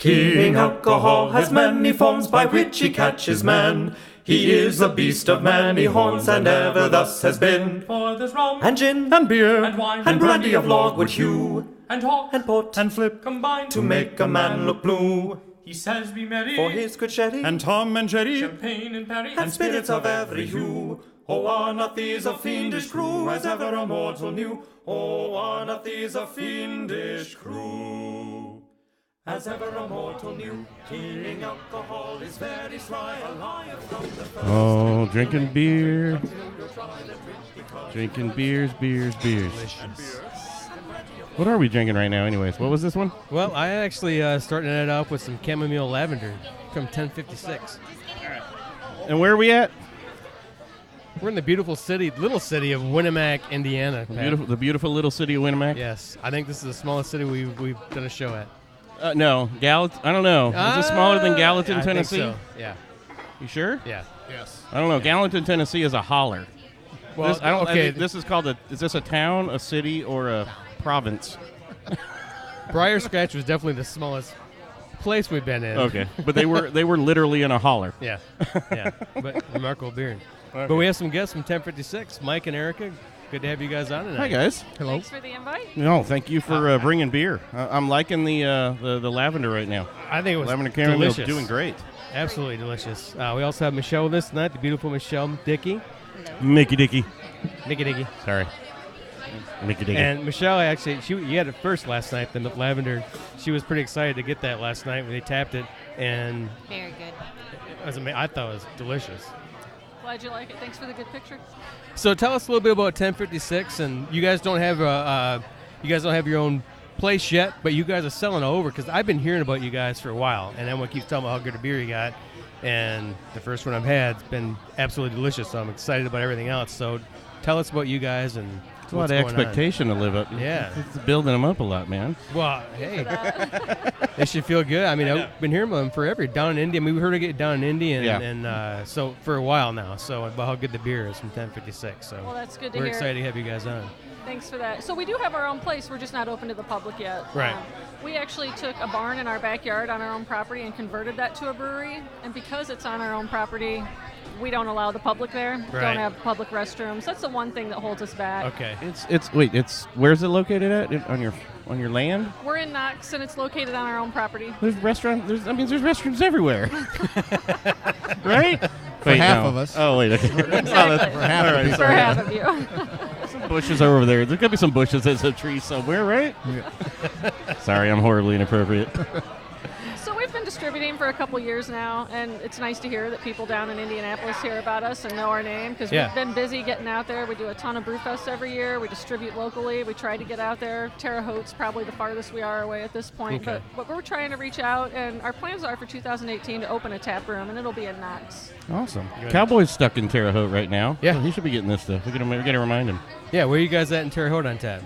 King Alcohol has many forms by which he catches man. He is a beast of many horns, and ever thus has been. For there's rum, and gin, and beer, and wine, and brandy of logwood hue, and hawk, and port, and flip, combined to make a man look blue. He says be merry, For his good sherry, and Tom and Jerry, champagne and perry, and spirits of every hue. Oh, are not these a fiendish crew, as ever a mortal knew? Oh, are not these a fiendish crew, as ever a mortal knew? King Alcohol is very sly, a liar from the first. Oh, drinking beer. Drinking beers. What are we drinking right now anyways? What was this one? Well, I actually starting it off with some chamomile lavender from 1056. And where are we at? We're in the beautiful little city of Winamac, Indiana. The beautiful little city of Winamac? Yes. I think this is the smallest city we've done a show at. No. I don't know. Is it smaller than Gallatin, I Tennessee? think so. Yeah. You sure? Yeah. Yes. I don't know. Gallatin, Tennessee is a holler. Well, This is called is this a town, a city, or a province? Briar Scratch was definitely the smallest place we've been in. Okay. But they were literally in a holler. Yeah. But remarkable beer. Okay. But we have some guests from 1056, Mike and Erica. Good to have you guys on tonight. Hi, guys. Hello. Thanks for the invite. No, thank you for bringing beer. I'm liking the lavender right now. I think it was lavender caramel is delicious. doing great. Absolutely delicious. We also have Michelle with us tonight, the beautiful Michelle Dickey. Mickey Dickey. Sorry. Mickey Dickey. And Michelle, actually, you had it first last night, the lavender. She was pretty excited to get that last night when they tapped it. And Very good. it was I thought it was delicious. Glad you like it. Thanks for the good picture. So tell us a little bit about 1056, and you guys don't have your own place yet, but you guys are selling over because I've been hearing about you guys for a while, and everyone keeps telling me how good a beer you got, and the first one I've had has been absolutely delicious. So I'm excited about everything else. So tell us about you guys and it's a lot of expectation to live up. Yeah, it's building them up a lot, man. Well, hey, they should feel good. I mean, I've been hearing about them forever. Down in India, we heard of it down in India, and so for a while now. So about how good the beer is from 1056. So well, that's good to hear. We're excited to have you guys on. Thanks for that. So we do have our own place. We're just not open to the public yet. Right. We actually took a barn in our backyard on our own property and converted that to a brewery. And because it's on our own property, we don't allow the public there. Right. Don't have public restrooms. That's the one thing that holds us back. Okay. It's where's it located at? On your land? We're in Knox, and it's located on our own property. There's restaurants. There's restrooms everywhere. Right? For half of us. Oh wait. Exactly. For half For half of you. Some bushes over there. There could be some bushes. There's a tree somewhere, right? Yeah. Sorry, I'm horribly inappropriate. So we've been distributing for a couple years now, and it's nice to hear that people down in Indianapolis hear about us and know our name because we've been busy getting out there. We do a ton of brew fests every year. We distribute locally. We try to get out there. Terre Haute's probably the farthest we are away at this point, Okay. but we're trying to reach out, and our plans are for 2018 to open a tap room, and it'll be in Knox. Awesome. Good. Cowboy's stuck in Terre Haute right now. Yeah. So he should be getting this stuff. We got to remind him. Yeah, where are you guys at in Terre Haute on tap?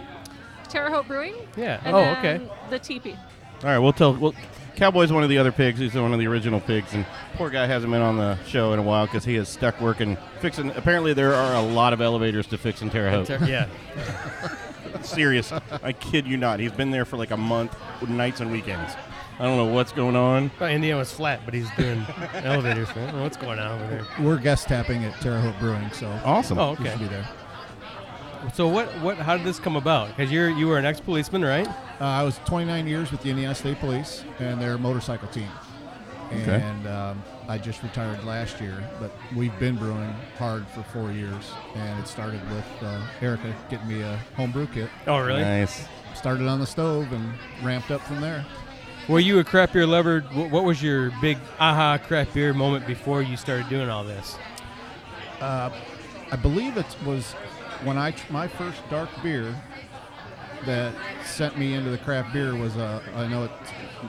Terre Haute Brewing. Yeah. And then the Tippy. All right, Cowboy's one of the other pigs. He's one of the original pigs, and poor guy hasn't been on the show in a while because he is stuck working, fixing. Apparently, there are a lot of elevators to fix in Terre Haute. Yeah. Serious. I kid you not. He's been there for like a month, nights and weekends. I don't know what's going on. Well, Indiana was flat, but he's doing elevators. I don't know what's going on over there. We're guest tapping at Terre Haute Brewing, so awesome. Oh, okay. We should be there. So how did this come about? Because you were an ex-policeman, right? I was 29 years with the Indiana State Police and their motorcycle team. Okay. And I just retired last year, but we've been brewing hard for 4 years. And it started with Erica getting me a home brew kit. Oh, really? Nice. Started on the stove and ramped up from there. Were you a craft beer lover? What was your big aha craft beer moment before you started doing all this? I believe it was when my first dark beer that sent me into the craft beer was I know it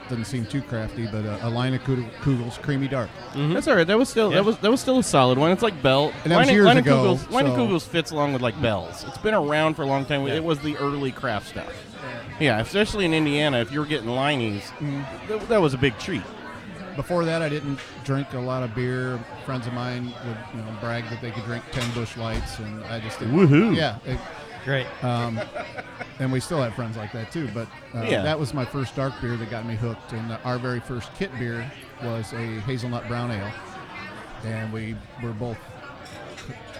doesn't seem too crafty, but a line of Kugel's Creamy Dark. Mm-hmm. That's all right. That was still a solid one. It's like Bell. And that was years ago. Line of Kugel's fits along with like Bell's. It's been around for a long time. Yeah. It was the early craft stuff. Yeah, especially in Indiana, if you were getting Lineys, that was a big treat. Before that, I didn't drink a lot of beer. Friends of mine would brag that they could drink 10 Busch Lights, and I just didn't. Woohoo! Yeah, Great. And we still have friends like that too. But that was my first dark beer that got me hooked. And our very first kit beer was a hazelnut brown ale, and we were both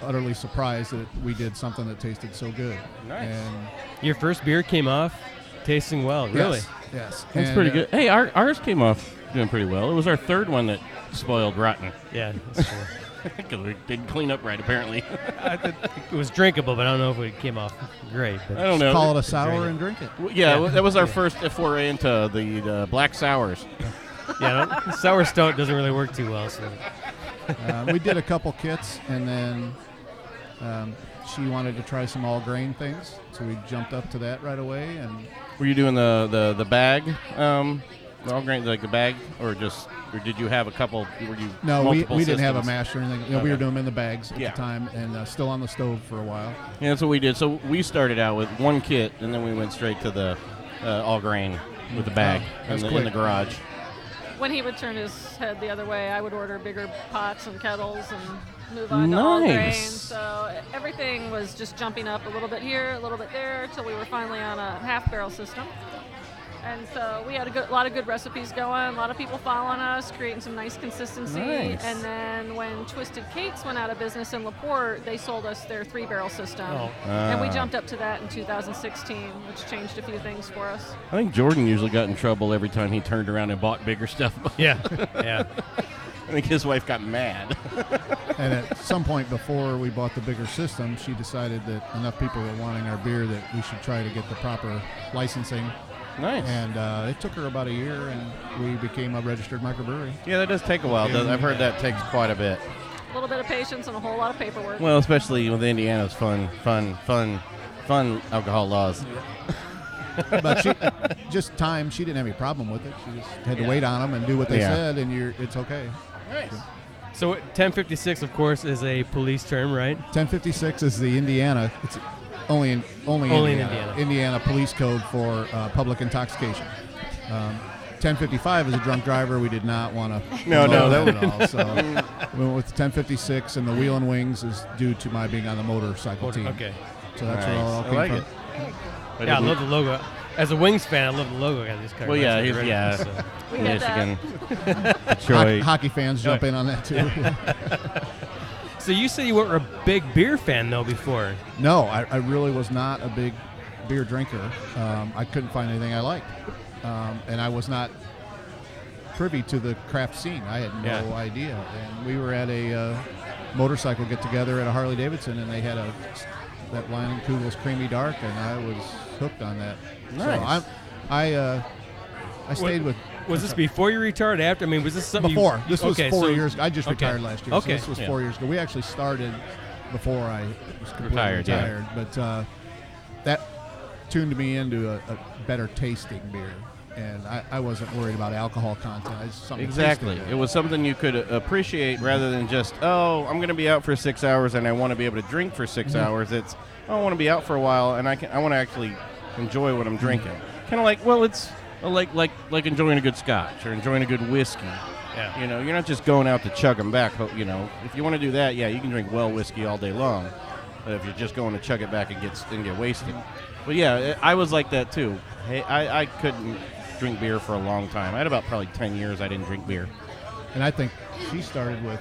utterly surprised that we did something that tasted so good. Nice. And Your first beer came off tasting well, really. Yes. That's And, pretty good. Hey, ours came off doing pretty well. It was our third one that spoiled rotten. Yeah, that's true. Because we didn't clean up right, apparently. It was drinkable, but I don't know if it came off great. But I don't know. Call it a sour and drink it. Yeah, that was our first foray into the black sours. Sour stout doesn't really work too well. So We did a couple kits, and then she wanted to try some all grain things, so we jumped up to that right away. And Were you doing the bag, the all grain, like the bag, or did you have a couple? Were you no, we multiple didn't have a systems? mash or anything. We were doing them in the bags at the time, and still on the stove for a while. Yeah, that's what we did. So we started out with one kit, and then we went straight to the all grain with the bag in the garage. When he would turn his head the other way, I would order bigger pots and kettles and move on to all grain. So everything was just jumping up a little bit here, a little bit there, till we were finally on a half barrel system. And so we had a lot of good recipes going, a lot of people following us, creating some nice consistency. Nice. And then when Twisted Kate's went out of business in LaPorte, they sold us their 3-barrel system. And we jumped up to that in 2016, which changed a few things for us. I think Jordan usually got in trouble every time he turned around and bought bigger stuff. yeah. I think his wife got mad. And at some point before we bought the bigger system, she decided that enough people were wanting our beer that we should try to get the proper licensing. Nice. And it took her about a year, and we became a registered microbrewery. Yeah, that does take a while. I've heard that takes quite a bit. A little bit of patience and a whole lot of paperwork. Well, especially with Indiana's fun alcohol laws. But she didn't have any problem with it. She just had to wait on them and do what they said, and it's okay. Nice. So 1056, of course, is a police term, right? 1056 is the Indiana. It's only in Indiana. Indiana police code for public intoxication. 1055 is a drunk driver. We did not want to. No, that at all. So we went with 1056, and the wheel and wings is due to my being on the motorcycle team. Okay. So that's where it all came I like from. it. Yeah, I love the logo. As a Wings fan, I love the logo on this car. Well, yeah, That's he's, great. So. We got Michigan, that. Detroit. Hockey fans jump in on that too. So you said you weren't a big beer fan, though, before. No, I really was not a big beer drinker. I couldn't find anything I liked. And I was not privy to the craft scene. I had no idea. And we were at a motorcycle get-together at a Harley-Davidson, and they had that Leinenkugel's Creamy Dark, and I was hooked on that. Nice. So I stayed with... Was this before you retired? After? I mean, was this something Before. This was 4 so- years ago. I just retired last year. Okay. So this was 4 years ago. We actually started before I was completely Retired. But that tuned me into a better tasting beer. And I wasn't worried about alcohol content. I just something Exactly. tasted It was something you could appreciate rather than just, I'm going to be out for 6 hours and I want to be able to drink for 6 hours. It's, I want to be out for a while and I want to actually enjoy what I'm drinking. Kind of like, well, it's like enjoying a good scotch or enjoying a good whiskey. Yeah. You know, you're not just going out to chug them back. But, you know, if you want to do that, you can drink well whiskey all day long. But if you're just going to chug it back and get wasted. But yeah, I was like that too. Hey, I couldn't drink beer for a long time. I had about probably 10 years I didn't drink beer. And I think she started with,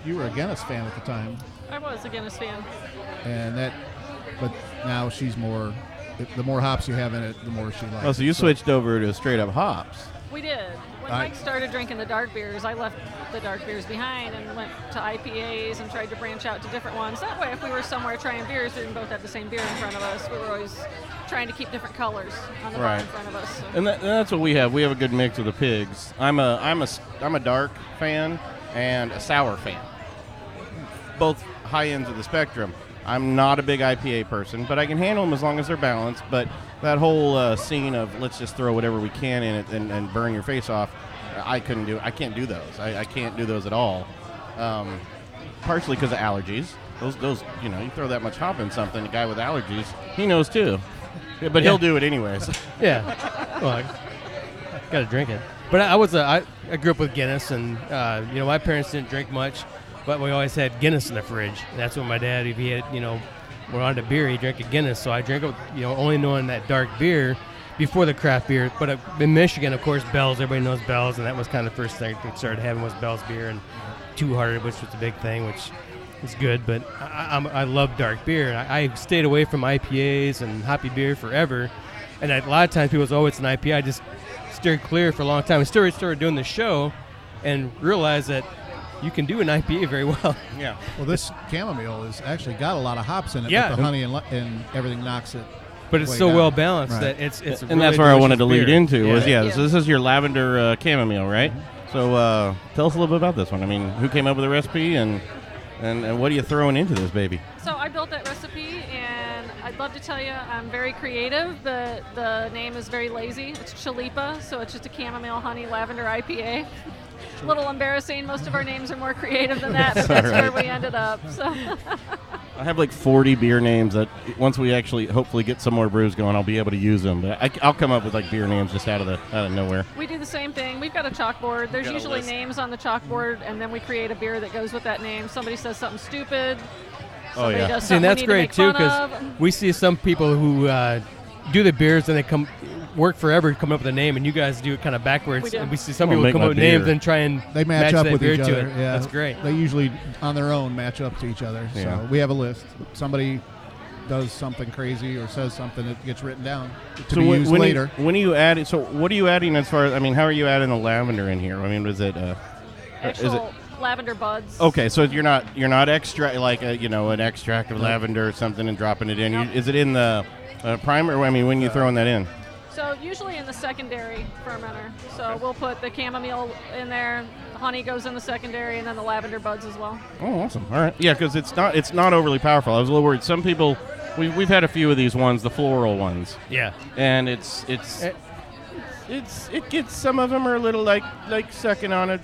you were a Guinness fan at the time. I was a Guinness fan. But now she's more, the more hops you have in it, the more she likes. Oh, so you switched over to straight up hops. We did. When Mike started drinking the dark beers, I left the dark beers behind and went to IPAs and tried to branch out to different ones. That way, if we were somewhere trying beers, we didn't both have the same beer in front of us. We were always trying to keep different colors on the bar in front of us. So. And that's what we have. We have a good mix of the pigs. I'm a dark fan and a sour fan. Both high ends of the spectrum. I'm not a big IPA person, but I can handle them as long as they're balanced. But that whole scene of let's just throw whatever we can in it and burn your face off, I can't do those. I can't do those at all. Partially because of allergies. Those you throw that much hop in something, a guy with allergies, he knows too. Yeah, but he'll do it anyways. Yeah. Well, I got to drink it. But I grew up with Guinness, and my parents didn't drink much, but we always had Guinness in the fridge. And that's what my dad, if he had wanted a beer. He drank a Guinness, so I drank it, only knowing that dark beer before the craft beer. But in Michigan, of course, Bell's, everybody knows Bell's, and that was kind of the first thing we started having was Bell's beer and Two Hearted, which was a big thing, which is good. But I love dark beer, and I stayed away from IPAs and hoppy beer forever. And a lot of times people say, oh, it's an IPA. I just steered clear for a long time. I started doing the show and realized that you can do an IPA very well. Yeah. Well, this chamomile has actually got a lot of hops in it. Yeah. But the honey and everything knocks it. But it's way so down. well balanced Right. that it's a And really that's where I wanted to delicious lead into beer. was, Yeah. so this is your lavender chamomile, right? So tell us a little bit about this one. I mean, who came up with the recipe and what are you throwing into this baby? So I built that recipe, and I'd love to tell you I'm very creative, but the name is very lazy. It's Chalupa, so it's just a chamomile honey lavender IPA. A little embarrassing. Most of our names are more creative than that, but that's where we ended up. So I have like 40 beer names that once we actually hopefully get some more brews going, I'll be able to use them. But I'll come up with like beer names just out of nowhere. we do the same thing. We've got a chalkboard. There's got a usually list. names on the chalkboard, and then we create a beer that goes with that name. Somebody says something stupid. Somebody yeah. does See, something and that's we need great to too, make fun because of. we see some people who do the beers and they work forever to come up with a name, and you guys do it kind of backwards. We do. And we see some I'll people make come my up with names beer. and try and They match up that with beer each to other. it. Yeah. That's great. They usually, on their own, match up to each other. Yeah. So we have a list. Somebody does something crazy or says something that gets written down to be used later. When are you adding? So what are you adding as far as? I mean, how are you adding the lavender in here? I mean, was it? Actual lavender buds. Okay, so you're not extract like an extract of lavender or something and dropping it in. Nope. Is it in the primer? I mean, when you throwing that in? So usually in the secondary fermenter. So we'll put the chamomile in there, the honey goes in the secondary, and then the lavender buds as well. Oh, awesome! All right, yeah, because it's not overly powerful. I was a little worried. Some people, we've had a few of these ones, the floral ones, Yeah. and it gets some of them are a little like sucking on it.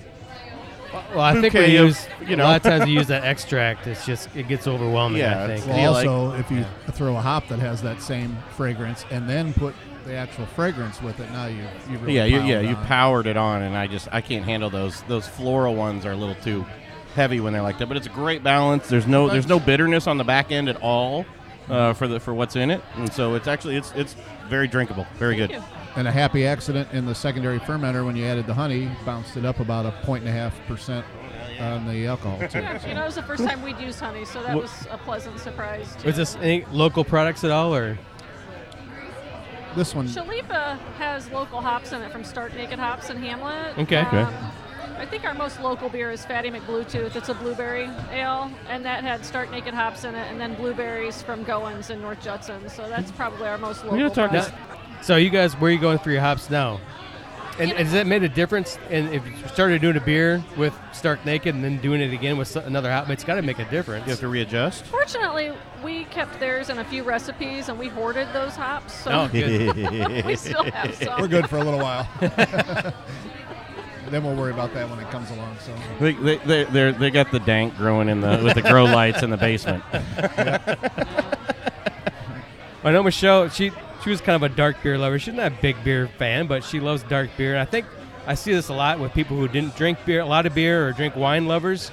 Well, I think we bouquet of, use a lot of times we use that extract. It gets overwhelming. Yeah, I think. it's- Well, Do you also, if you throw a hop that has that same fragrance and then put the actual fragrance with it, now you really You powered it on, and I can't handle those. Those floral ones are a little too heavy when they're like that. But it's a great balance. There's no bitterness on the back end at all for what's in it, and so it's actually it's very drinkable, very good. Thank you. And a happy accident in the secondary fermenter when you added the honey bounced it up about 1.5% on the alcohol too. Yeah, it was the first time we'd used honey, so that was a pleasant surprise too. Was this any local products at all, or? This one, Chalupa has local hops in it from Stark Naked Hops in Hamlet. Okay. I think our most local beer is Fatty McBluetooth. It's a blueberry ale, and that had Stark Naked Hops in it, and then blueberries from Goins in North Judson. So that's probably our most local talk product. So you guys, where are you going for your hops now? And has that made a difference? And if you started doing a beer with Stark Naked and then doing it again with another hop, it's got to make a difference. You have to readjust. Fortunately, we kept theirs in a few recipes, and we hoarded those hops. So Oh, good. we still have some. we're good for a little while. Then we'll worry about that when it comes along. So They got the dank growing with the grow lights in the basement. I know Michelle, she was kind of a dark beer lover. She's not a big beer fan, but she loves dark beer. And I think I see this a lot with people who didn't drink beer, a lot of beer, or drink wine lovers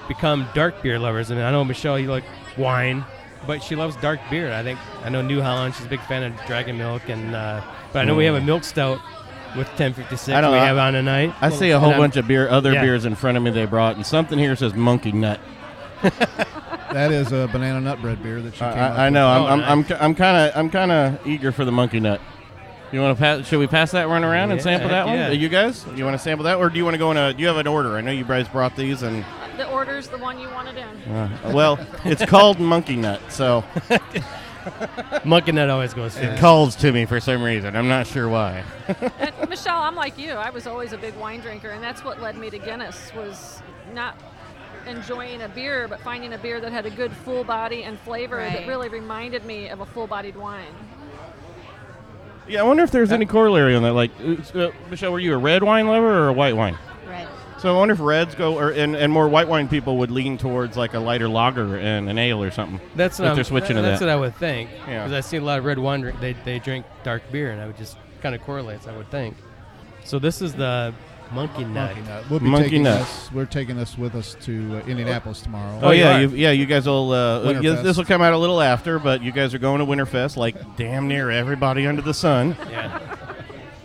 become dark beer lovers. And I know Michelle, you like wine, but she loves dark beer. And I know New Holland, she's a big fan of Dragon Milk, and but I know we have a milk stout with 1056 we have on tonight. I see a whole bunch of other Yeah. beers in front of me they brought, and something here says Monkey Nut. that is a banana nut bread beer that she came up I know. with. I'm kind of eager for the Monkey Nut. You want to pass? Should we pass that one around and Yeah, sample that one? yeah. You guys, you want to sample that, or do you want to go in do you have an order? I know you guys brought these, and The order's the one you wanted in. well, it's called Monkey Nut, so Monkey Nut always goes it first. calls to me for some reason. I'm not sure why. And Michelle, I'm like you. I was always a big wine drinker, and that's what led me to Guinness, was not enjoying a beer, but finding a beer that had a good full body and flavor that Right. really reminded me of a full-bodied wine. Yeah, I wonder if there's any corollary on that. Like, Michelle, were you a red wine lover or a white wine? Red. So I wonder if reds go, and more white wine people would lean towards like a lighter lager and an ale or something. That's if what they're switching to That's that. what I would think. Yeah. Because I see a lot of red wine. They drink dark beer, and I would just kind of correlates. I would think. So this is the Monkey Nut. We'll be Monkey taking Nut. this. We're taking this with us to Indianapolis tomorrow. Oh, yeah, you you guys will. Winterfest. This will come out a little after, but you guys are going to Winterfest like damn near everybody under the sun. Yeah.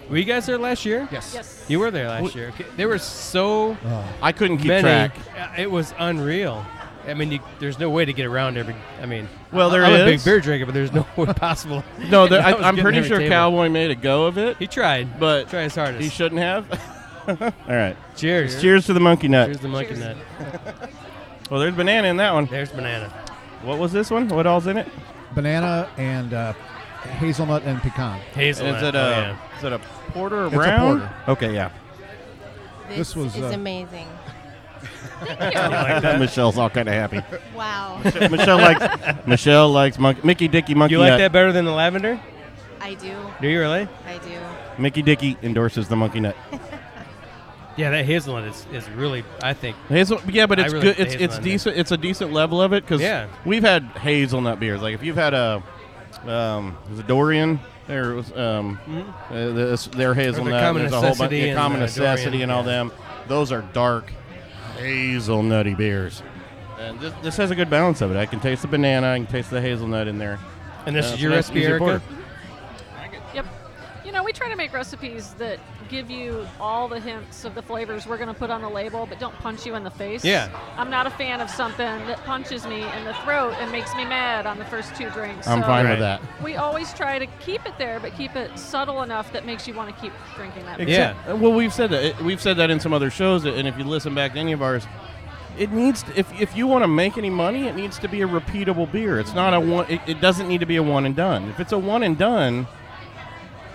Were you guys there last year? Yes. Yes. You were there last year. Okay. There were so I couldn't keep many. track. It was unreal. I mean, there's no way to get around every. I mean, Well, there I'm a big is. beer drinker, but there's no way possible. No, I was I'm getting pretty every sure table. Cowboy made a go of it, He tried, but tried his hardest. he shouldn't have. All right. Cheers. Cheers to the monkey nut. Cheers to the monkey Cheers. nut. Well, there's banana in that one. There's banana. What was this one? What all's in it? Banana and hazelnut and pecan. Hazelnut. Is it oh, a porter or It's a brown? porter. Okay, yeah. This was, is amazing. Michelle's all kind of happy. Wow. Michelle likes Mickey Dickey monkey You like nut. that better than the lavender? I do. Do you really? I do. Mickey Dickey endorses the monkey nut. Yeah, that hazelnut is really, I think. Yeah, but I it's really good. like It's hazelnut in decent. It's a decent level of it because Yeah. we've had hazelnut beers. Like if you've had was it Dorian? There was their hazelnut. Common There's a whole bunch Necessity of and, Common Necessity Dorian, and all yeah. them. Those are dark hazelnutty beers. And this has a good balance of it. I can taste the banana. I can taste the hazelnut in there. And this is it's your a nice, recipe, easy Erica? porter. Yep. You know, we try to make recipes that give you all the hints of the flavors we're going to put on the label, but don't punch you in the face. Yeah. I'm not a fan of something that punches me in the throat and makes me mad on the first two drinks. I'm So fine Right. with that. we always try to keep it there, but keep it subtle enough that makes you want to keep drinking that. Yeah. Well, we've said that. We've said that in some other shows, and if you listen back to any of ours, it needs to, if you want to make any money, it needs to be a repeatable beer. It's not a one. It doesn't need to be a one and done. If it's a one and done,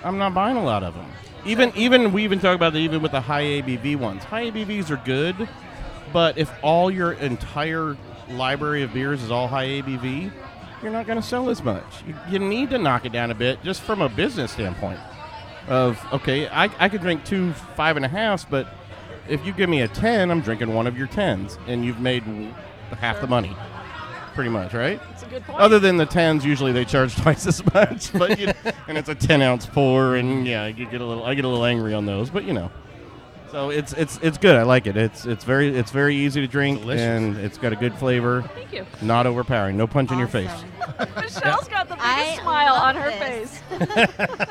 I'm not buying a lot of them. Even we even talk about that even with the high ABV ones. High ABVs are good, but if all your entire library of beers is all high ABV, you're not going to sell as much. You need to knock it down a bit just from a business standpoint. Of okay, I could drink 2 5.5s, but if you give me a 10, I'm drinking one of your 10s, and you've made half the money, pretty much, right? That's a good point. Other than the 10s, usually they charge twice as much, but and it's a 10-ounce pour, and yeah, I get a little angry on those, but so it's good. I like it. It's very easy to drink, Delicious. and it's got a good flavor. Thank you. Not overpowering. No punch in your face. Awesome. Michelle's got the biggest I smile love on her this.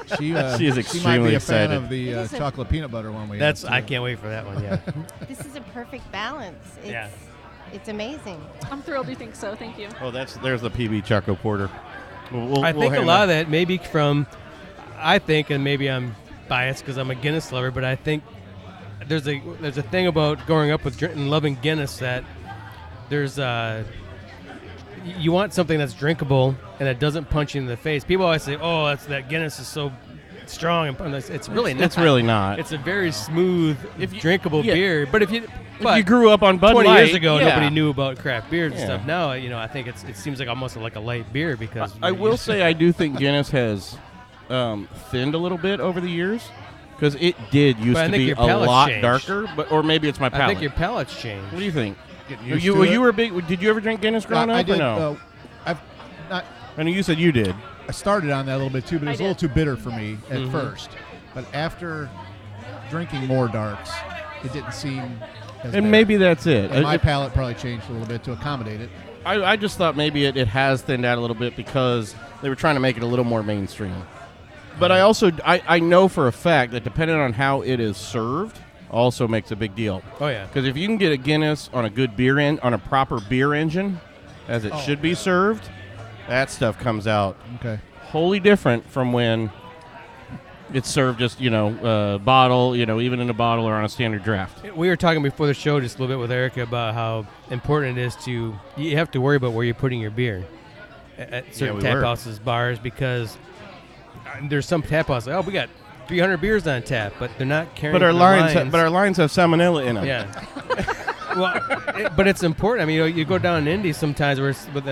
face. She is She might be extremely a excited. fan of the chocolate peanut butter one we That's had. I can't wait for that one. Yeah. This is a perfect balance. It's, Yeah. it's amazing. I'm thrilled you think so. Thank you. Oh, there's the PB Choco Porter. I think a lot of that maybe from, I think, and maybe I'm biased because I'm a Guinness lover, but I think there's a thing about growing up with and loving Guinness that there's you want something that's drinkable and that doesn't punch you in the face. People always say, "Oh, that Guinness is so strong," and it's really not. It's really not. It's a very smooth, drinkable yeah. beer. But if you you grew up on Bud 20 Light, years ago, yeah. nobody knew about craft beers and Yeah. stuff. Now, I think it seems like almost like a light beer because I will say I do think Guinness has thinned a little bit over the years because it did used But I to think be your a palate's lot changed. darker, or maybe it's my palate. I think your palate's changed. What do you think? Getting used You to it. were a big. Did you ever drink Guinness growing I up did. or no? I've not. I know you said you did. I started on that a little bit too, but it was a little did. too bitter for me at Mhm. first. But after drinking more darks, it didn't seem as And bad. maybe that's it. And my palate probably changed a little bit to accommodate it. I just thought maybe it has thinned out a little bit because they were trying to make it a little more mainstream. But I also I know for a fact that depending on how it is served also makes a big deal. Oh yeah. Because if you can get a Guinness on a good beer on a proper beer engine, as it should be served, that stuff comes out Okay. wholly different from when it's served just bottle, even in a bottle or on a standard draft. We were talking before the show just a little bit with Erica about how important it is you have to worry about where you're putting your beer at certain we tap were. houses, bars, because there's some tap houses like, we got 300 beers on tap, but they're not carrying. But our the lines have salmonella in them. Yeah. Well, but it's important. I mean, you go down in Indy sometimes where it's with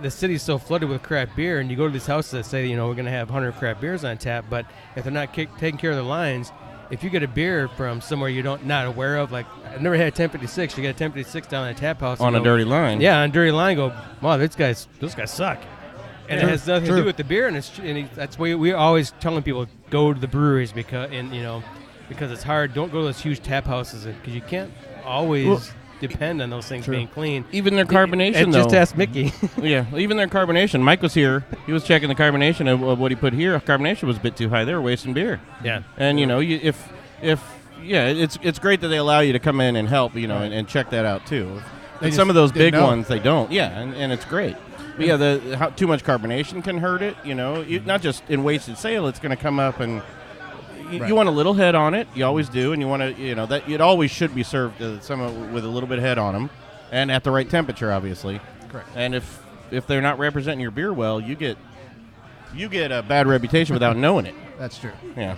the city's so flooded with craft beer, and you go to these houses that say, we're going to have 100 craft beers on tap, but if they're not taking care of their lines, if you get a beer from somewhere not aware of, like I've never had 1056, you get a 1056 down at a tap house On a dirty line. Yeah, on a dirty line. Go, wow, those guys suck. And it has nothing to do with the beer, and that's why we're always telling people go to the breweries because because it's hard. Don't go to those huge tap houses because you can't always depend on those things being clean. Even their carbonation, though. Just ask Mickey. Yeah, even their carbonation. Mike was here. He was checking the carbonation of what he put here. Carbonation was a bit too high. They were wasting beer. Yeah. And, it's great that they allow you to come in and help, and check that out, too. And some of those big ones, they don't. Yeah, and it's great. But, yeah, too much carbonation can hurt it, not just in wasted sale. It's going to come up and you want a little head on it. You always do, and you want to, that it always should be served with a little bit of head on them, and at the right temperature, obviously. Correct. And if they're not representing your beer well, you get a bad reputation without knowing it. That's true. Yeah.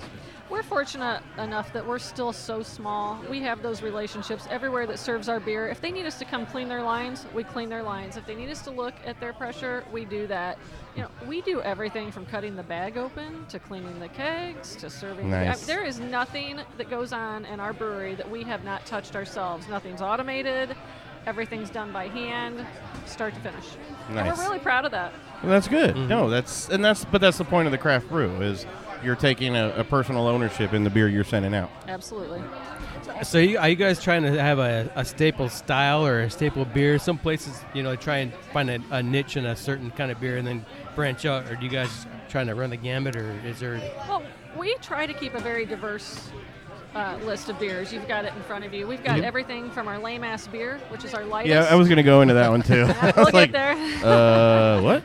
We're fortunate enough that we're still so small. We have those relationships everywhere that serves our beer. If they need us to come clean their lines, we clean their lines. If they need us to look at their pressure, we do that. We do everything from cutting the bag open to cleaning the kegs to serving. Nice. There is nothing that goes on in our brewery that we have not touched ourselves. Nothing's automated. Everything's done by hand, start to finish. Nice. And we're really proud of that. Well, that's good. Mm-hmm. No, that's the point of the craft brew is you're taking a personal ownership in the beer you're sending out. Absolutely. So are you guys trying to have a staple style or a staple beer? Some places, try and find a niche in a certain kind of beer and then branch out. Or do you guys trying to run the gamut, or is there? Well, we try to keep a very diverse list of beers. You've got it in front of you. We've got everything from our lame-ass beer, which is our lightest. Yeah, I was going to go into that one, too. We'll get there. What?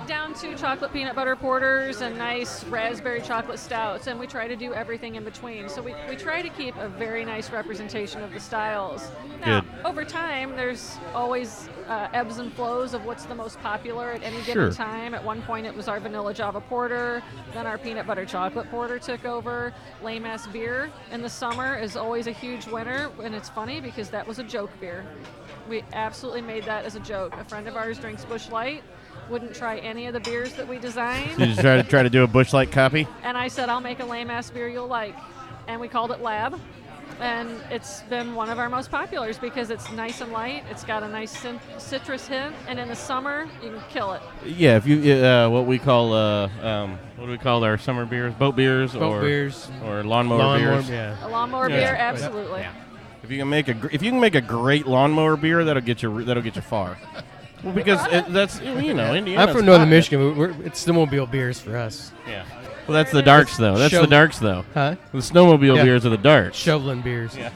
Down to chocolate peanut butter porters and nice raspberry chocolate stouts, and we try to do everything in between. So we try to keep a very nice representation of the styles. Now, over time, there's always ebbs and flows of what's the most popular at any given time. At one point, it was our vanilla Java porter. Then our peanut butter chocolate porter took over. Lame-ass beer in the summer is always a huge winner, and it's funny because that was a joke beer. We absolutely made that as a joke. A friend of ours drinks Busch Light, wouldn't try any of the beers that we designed. Did you try to do a Busch Light copy? And I said, I'll make a lame-ass beer you'll like. And we called it Lab. And it's been one of our most populars because it's nice and light. It's got a nice citrus hint. And in the summer, you can kill it. Yeah, if you what do we call our summer beers? Boat beers or lawnmower beers? Yeah. A lawnmower beer, absolutely. Yeah. If you can make a great lawnmower beer, that'll get you far. Well, because that's Indiana. I'm from Northern Michigan. It's snowmobile beers for us. Yeah. Well, that's the darks though. The darks though. Huh? The snowmobile beers are the darks. Shoveling beers. Yeah.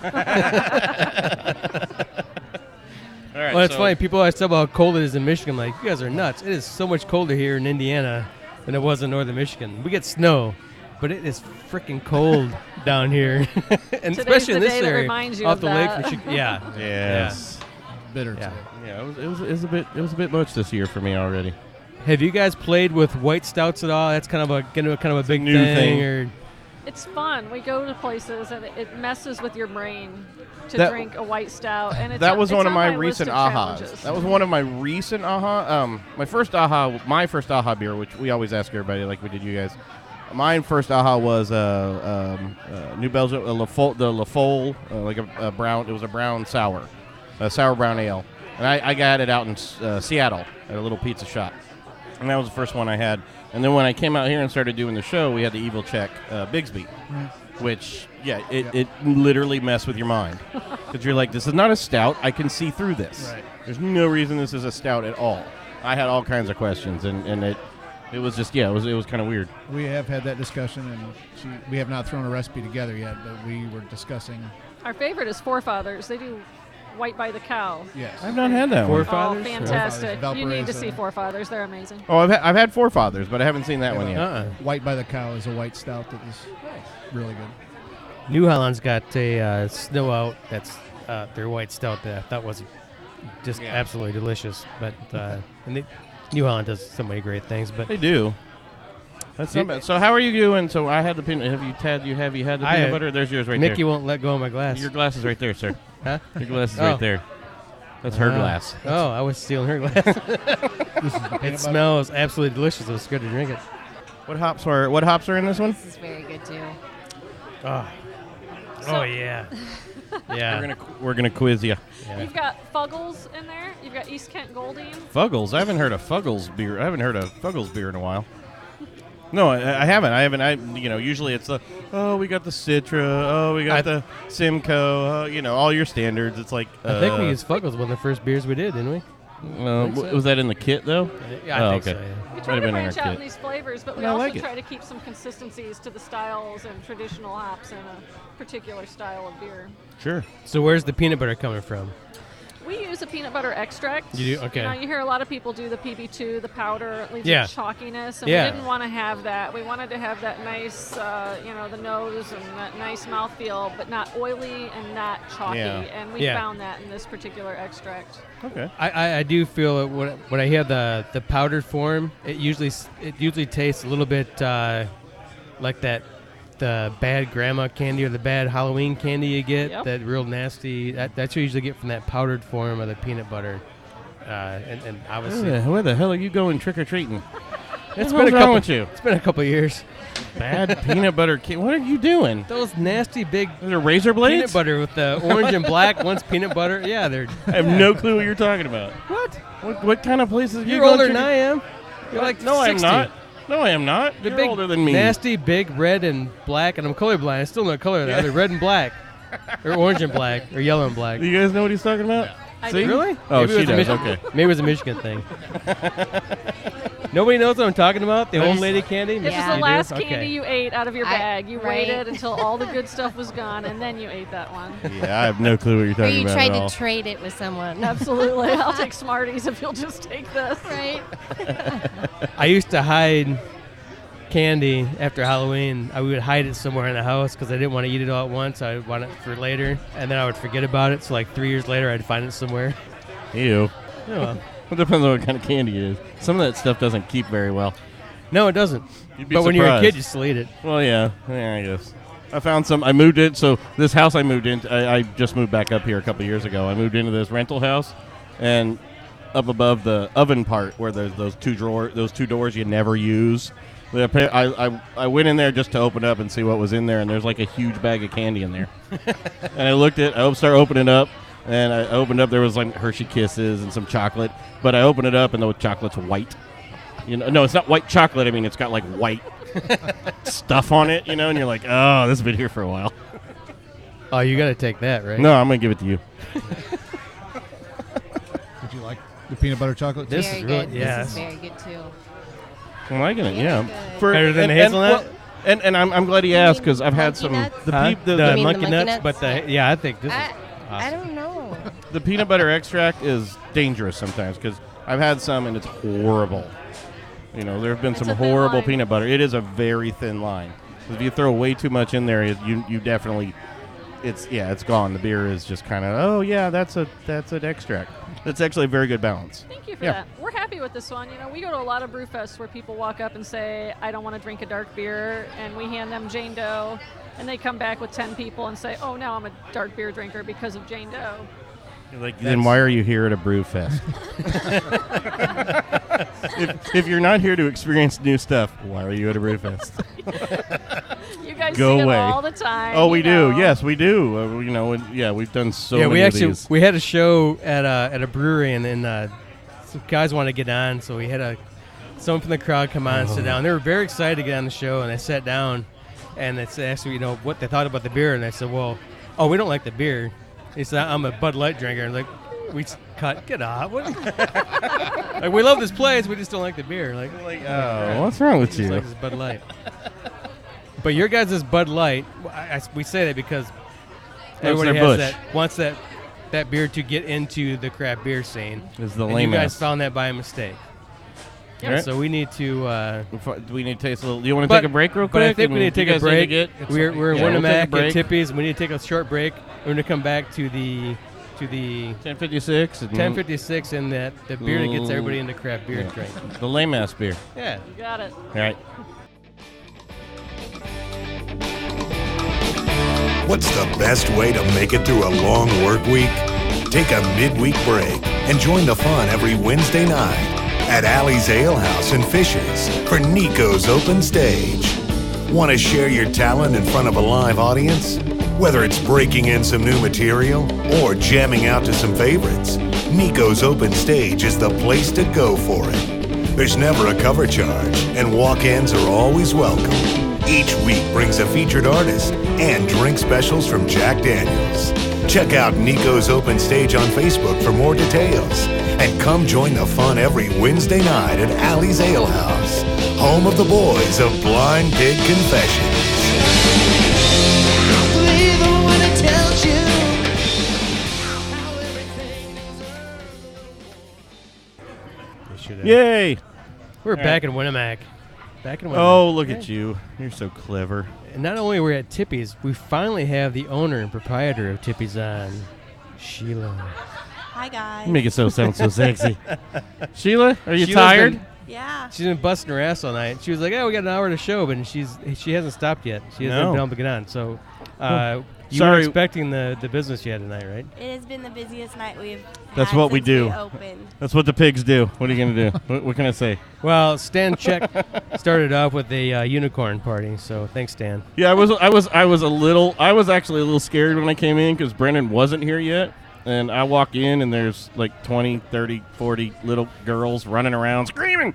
All right. Well, it's funny. People always talk about how cold it is in Michigan. Like, you guys are nuts. It is so much colder here in Indiana than it was in Northern Michigan. We get snow, but it is freaking cold down here, and especially in this area off the lake. Yeah. Yes. Yeah. Bitter. Yeah. Yeah. It was a bit much this year for me already. Have you guys played with white stouts at all? That's kind of a big new thing. Or it's fun. We go to places and it messes with your brain to drink a white stout. And that was one of my recent recent ahas. That was one of my recent aha. My first aha beer, which we always ask everybody, like we did you guys. My first aha was New Belgium, the La Folle, like a brown. It was a brown sour, a sour brown ale, and I got it out in Seattle at a little pizza shop. And that was the first one I had. And then when I came out here and started doing the show, we had the Evil Check Bigsby, which, it literally messed with your mind. Because you're like, this is not a stout. I can see through this. Right. There's no reason this is a stout at all. I had all kinds of questions, and it was just, it was kind of weird. We have had that discussion, and we have not thrown a recipe together yet, but we were discussing. Our favorite is Forefathers. They do White by the Cow. Yes. I've not had that one. Forefathers? Oh, fantastic. Forefathers, You need to Valparaiso. see Forefathers. They're amazing. Oh, I've had Forefathers, but I haven't seen that one yet. White by the Cow is a white stout that is really good. New Holland's got a Snow Out. That's their white stout that I thought was just absolutely delicious. But and New Holland does so many great things. But They do. That's not bad. So how are you doing? So I had the peanut. Have you had the peanut butter? There's yours right Mickey there. won't let go of my glass. Your glass is right there, sir. Huh? Your glass is Oh. right there. That's her glass. Oh, I was stealing her glass. This is the peanut butter. It smells absolutely delicious. It was good to drink it. What hops are in this one? This is very good too. Oh So- yeah. Yeah. We're gonna quiz you. You've got Fuggles in there. You've got East Kent Golding. Fuggles. I haven't heard of Fuggles beer. I haven't heard of Fuggles beer in a while. No, I haven't. Usually it's the oh, we got the Citra. Oh, we got the Simcoe. All your standards. It's like I think we used Fuggles one of the first beers we did, didn't we? Was that in the kit though? Yeah, I think okay. so. Yeah. We try Might have to been in branch our out kit. in these flavors, but we I also like it. try to keep some consistencies to the styles and traditional hops in a particular style of beer. Sure. So where's the peanut butter coming from? We use a peanut butter extract. You do? Okay. You hear a lot of people do the PB2, the powder, it leaves Yeah. a chalkiness, and Yeah. we didn't want to have that. We wanted to have that nice, the nose and that nice mouthfeel, but not oily and not chalky. Yeah. And we found that in this particular extract. Okay. I do feel that when I hear the powdered form, it usually tastes a little bit like the bad grandma candy or the bad Halloween candy you get. Yep. That real nasty. That's what you usually get from that powdered form of the peanut butter. And obviously, Where the hell are you going trick or treating? it's What's been a wrong couple. with you? It's been a couple years. Bad peanut butter kid. What are you doing? Those nasty big Those are razor blades? peanut butter with the orange and black. One's peanut butter. Yeah, they're. I have no clue what you're talking about. What? What kind of places are you You're going older trick- than I am. You're like No, 60. I'm not. No, I am not. The You're big, older than me. nasty, big red and black, and I'm colorblind. I still know color. They're either red and black, or orange and black, or yellow and black. Do you guys know what he's talking about? I See? do. Really? Oh, Maybe it she was a does. Michigan- Okay. Maybe it was a Michigan thing. Nobody knows what I'm talking about? The old lady candy? This Yeah. is the You last do? candy Okay. you ate out of your I- bag. You right. waited until all the good stuff was gone, and then you ate that one. Yeah, I have no clue what you're Or talking you about tried at all. to trade it with someone. Absolutely. I'll take Smarties if you'll just take this. Right? I used to hide candy after Halloween. I would hide it somewhere in the house because I didn't want to eat it all at once. I would want it for later, and then I would forget about it. So like 3 years later, I'd find it somewhere. Ew. Oh, well. It depends on what kind of candy it is. Some of that stuff doesn't keep very well. No, it doesn't. You'd be But when you're a surprised. kid, you still eat it. Well, yeah, I guess. I found some. I moved it. So this house I moved into, I just moved back up here a couple years ago. I moved into this rental house, and up above the oven part where there's those two doors you never use. I went in there just to open up and see what was in there, and there's like a huge bag of candy in there. And I looked at, I started opening up, and I opened up. There was like Hershey Kisses and some chocolate, but I opened it up, and the chocolate's white. No, it's not white chocolate. I mean, it's got like white stuff on it, and you're like, oh, this has been here for a while. Oh, you got to take that, right? No, I'm going to give it to you. Did you like the peanut butter chocolate? This very is really- good. yeah. This is very good too. I'm liking it, Very yeah. good. Better than hazelnut? And I'm glad he asked because I've had Monkey some nuts? the, Huh? peep, the the, You mean monkey the nuts, monkey but nuts? I think this is I awesome. don't know. the peanut butter extract is dangerous sometimes because I've had some and it's horrible. There have been It's some a thin horrible line. peanut butter. It is a very thin line. If you throw way too much in there, you definitely it's gone. The beer is just kind of that's an extract. That's actually a very good balance. Thank you for Yeah. that. We're happy with this one. We go to a lot of brew fests where people walk up and say, I don't want to drink a dark beer, and we hand them Jane Doe, and they come back with 10 people and say, oh, now I'm a dark beer drinker because of Jane Doe. Then why are you here at a brew fest? if you're not here to experience new stuff, why are you at a brew fest? You guys Go see away. it all the time. Oh, we you know. do. Yes, we do. We've done so Yeah, many we of actually these. we had a show at a brewery, and then some guys wanted to get on, so we had someone from the crowd come on and sit down. They were very excited to get on the show, and they sat down, and they asked me, what they thought about the beer, and I said, well, we don't like the beer. He said, I'm a Bud Light drinker. And we cut, get off. What? Like, we love this place, we just don't like the beer. What's wrong with Just you? like this Bud Light. But your guys' is Bud Light. We say that because everybody their has Busch. wants that beer to get into the craft beer scene. Is the And lame you guys ass. found that by mistake. All right. So we need to. Do we need to taste a little? Do you want to take a break real quick? But I think we And need to you take a guys need break. get- We're in Yeah, we'll take a Winamac break. at Tippy's. We need to take a short break. We're going to come back to the 10:56. and 10:56 and the beer that gets everybody into craft beer Yeah. drink. The lame ass beer. Yeah. You got it. All right. What's the best way to make it through a long work week? Take a midweek break and join the fun every Wednesday night at Alley's Ale House in Fishers for Nico's Open Stage. Want to share your talent in front of a live audience? Whether it's breaking in some new material or jamming out to some favorites, Nico's Open Stage is the place to go for it. There's never a cover charge, and walk-ins are always welcome. Each week brings a featured artist and drink specials from Jack Daniels. Check out Nico's Open Stage on Facebook for more details. And come join the fun every Wednesday night at Allie's Ale House, home of the boys of Blind Pig Confessions. Yay! We're back in Winamac. Oh, look at you. You're so clever. And not only are we at Tippy's, we finally have the owner and proprietor of Tippy's on, Sheila. Hi, guys. You make it sound so sexy. Sheila, are you Sheila's tired? Yeah. She's been busting her ass all night. She was like, "Oh, we got an hour to show," but she hasn't stopped yet. She hasn't been able to get on. So, you weren't expecting the business you had tonight, right? It has been the busiest night we've That's had what we since do. opened. That's what the pigs do. What are you gonna do? What can I say? Well, Stan Check started off with a unicorn party. So thanks, Stan. Yeah, I was actually a little scared when I came in because Brendan wasn't here yet. And I walk in and there's like 20, 30, 40 little girls running around screaming.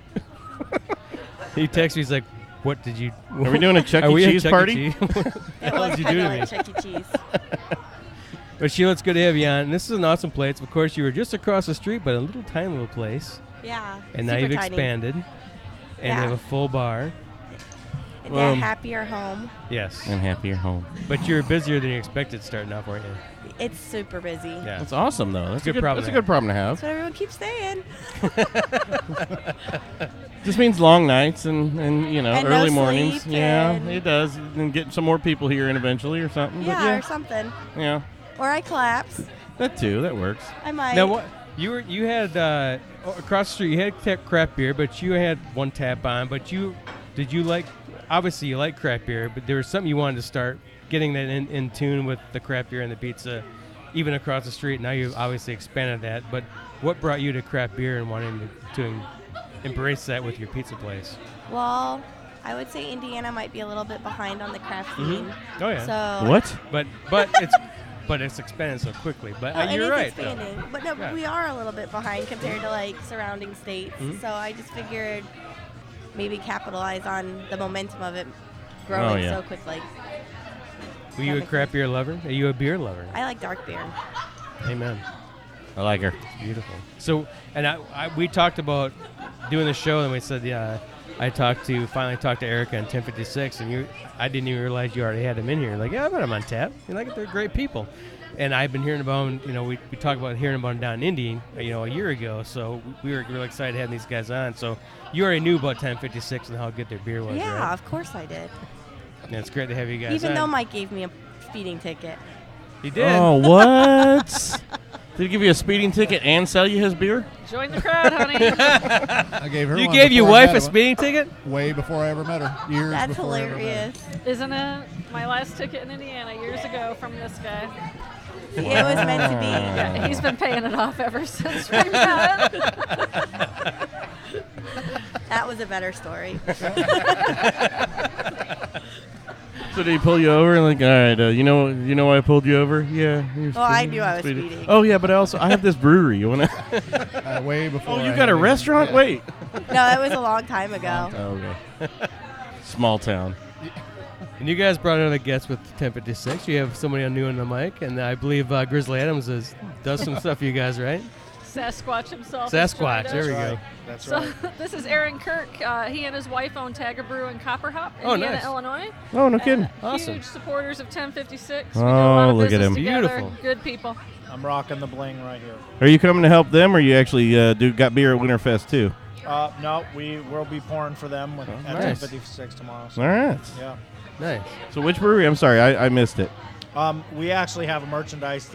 He texts me, he's like, "What did you? Are we doing a Chuck E. Cheese party?" What It did was you kind do of to me? like Chuck E. Cheese. But Sheila, it's good to have you on. And this is an awesome place. Of course, you were just across the street, but a little tiny little place. Yeah. And now super you've tiny. expanded. And Yeah. you have a full bar. And they're happier home. Yes. I'm happier home. But you're busier than you expected starting off, weren't you? It's super busy. Yeah. That's awesome, though. That's a Good problem That's a to good problem to have. That's what everyone keeps saying. Just means long nights and And early no mornings. sleep Yeah, and- it does. And get some more people here in eventually or something. But Yeah, or something. yeah, Or I collapse. that too. That works. I might. Now, what you had across the street, you had craft beer, but you had one tap on. But did you like? Obviously, you like craft beer, but there was something you wanted to start getting that in tune with the craft beer and the pizza, even across the street. Now you've obviously expanded that. But what brought you to craft beer and wanting to embrace that with your pizza place? Well, I would say Indiana might be a little bit behind on the craft scene. Oh yeah. So What? But it's expanding so quickly. But Well, and you're it's right. expanding. But no, Yeah. we are a little bit behind compared to like surrounding states. Mhm. So I just figured maybe capitalize on the momentum of it growing yeah. so quickly. Were you a craft beer lover? Are you a beer lover? I like dark beer. Amen. I like her. Beautiful. So, and we talked about doing the show, and we said, yeah, I finally talked to Erica on 1056, and I didn't even realize you already had them in here. Like, yeah, I've got them on tap. They're great people. And I've been hearing about them, we talked about hearing about them down in Indy, a year ago. So we were really excited to have these guys on. So you already knew about 1056 and how good their beer was, Yeah, right? of course I did. And it's great to have you guys Even on. though Mike gave me a speeding ticket. He did. Oh, what? Did he give you a speeding ticket and sell you his beer? Join the crowd, honey. I gave her You one gave your before I wife met a her. speeding ticket? Way before I ever met her. Years That's before I ever met her. hilarious. Isn't it? My last ticket in Indiana years ago from this guy. It was meant to be. Yeah, he's been paying it off ever since we met. That was a better story. So did he pull you over and like, all right, you know why I pulled you over? Yeah. you're Well, I speeding, knew I was speeding. speeding. Oh yeah, but I have this brewery. You wanna? Way before. Oh, I you had got a any- restaurant? yeah. Wait. No, it was a long time ago. Oh, okay. Small town. And you guys brought another guest with 1056. You have somebody new on the mic, and I believe Grizzly Adams does some stuff for you guys, right? Sasquatch himself. has Sasquatch, joined there us. we go. That's So right. this is Aaron Kirk. He and his wife own Tagger Brew and Copper Hop, Oh, Indiana, nice. Illinois. Oh, no kidding. Awesome. Huge supporters of 1056. We do a Oh, lot of look at business him. together. Beautiful. Good people. I'm rocking the bling right here. Are you coming to help them, or you actually got beer at Winterfest too? No, we will be pouring for them at nice. 1056 tomorrow. So, All right. yeah. Nice. So which brewery? I'm sorry, I missed it. We actually have a merchandise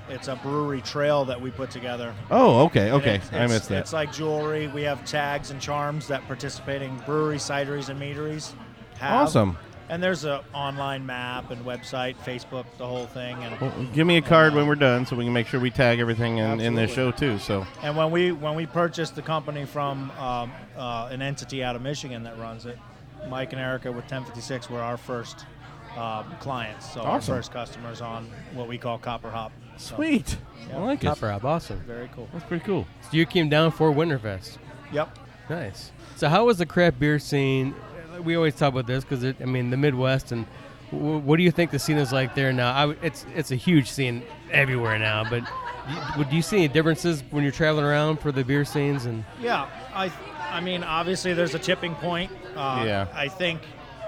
it's a brewery trail that we put together. Oh, okay, And okay. it's- I missed that. It's like jewelry. We have tags and charms that participating breweries, cideries, and meaderies have. Awesome. And there's a online map and website, Facebook, the whole thing. And Well, give me a card when we're done, so we can make sure we tag everything in this show too. So. And when we purchased the company from an entity out of Michigan that runs it, Mike and Erica with 1056 were our first clients. So our Awesome. first customers on what we call Copper Hop. So, Sweet. yeah. I like it. Copper Hop, awesome. Very cool. That's pretty cool. So you came down for Winterfest. Yep. Nice. So how was the craft beer scene? we always talk about this because the Midwest and what do you think the scene is like there now? It's a huge scene everywhere now, but do you see any differences when you're traveling around for the beer scenes? And yeah, I mean, obviously there's a tipping point. I think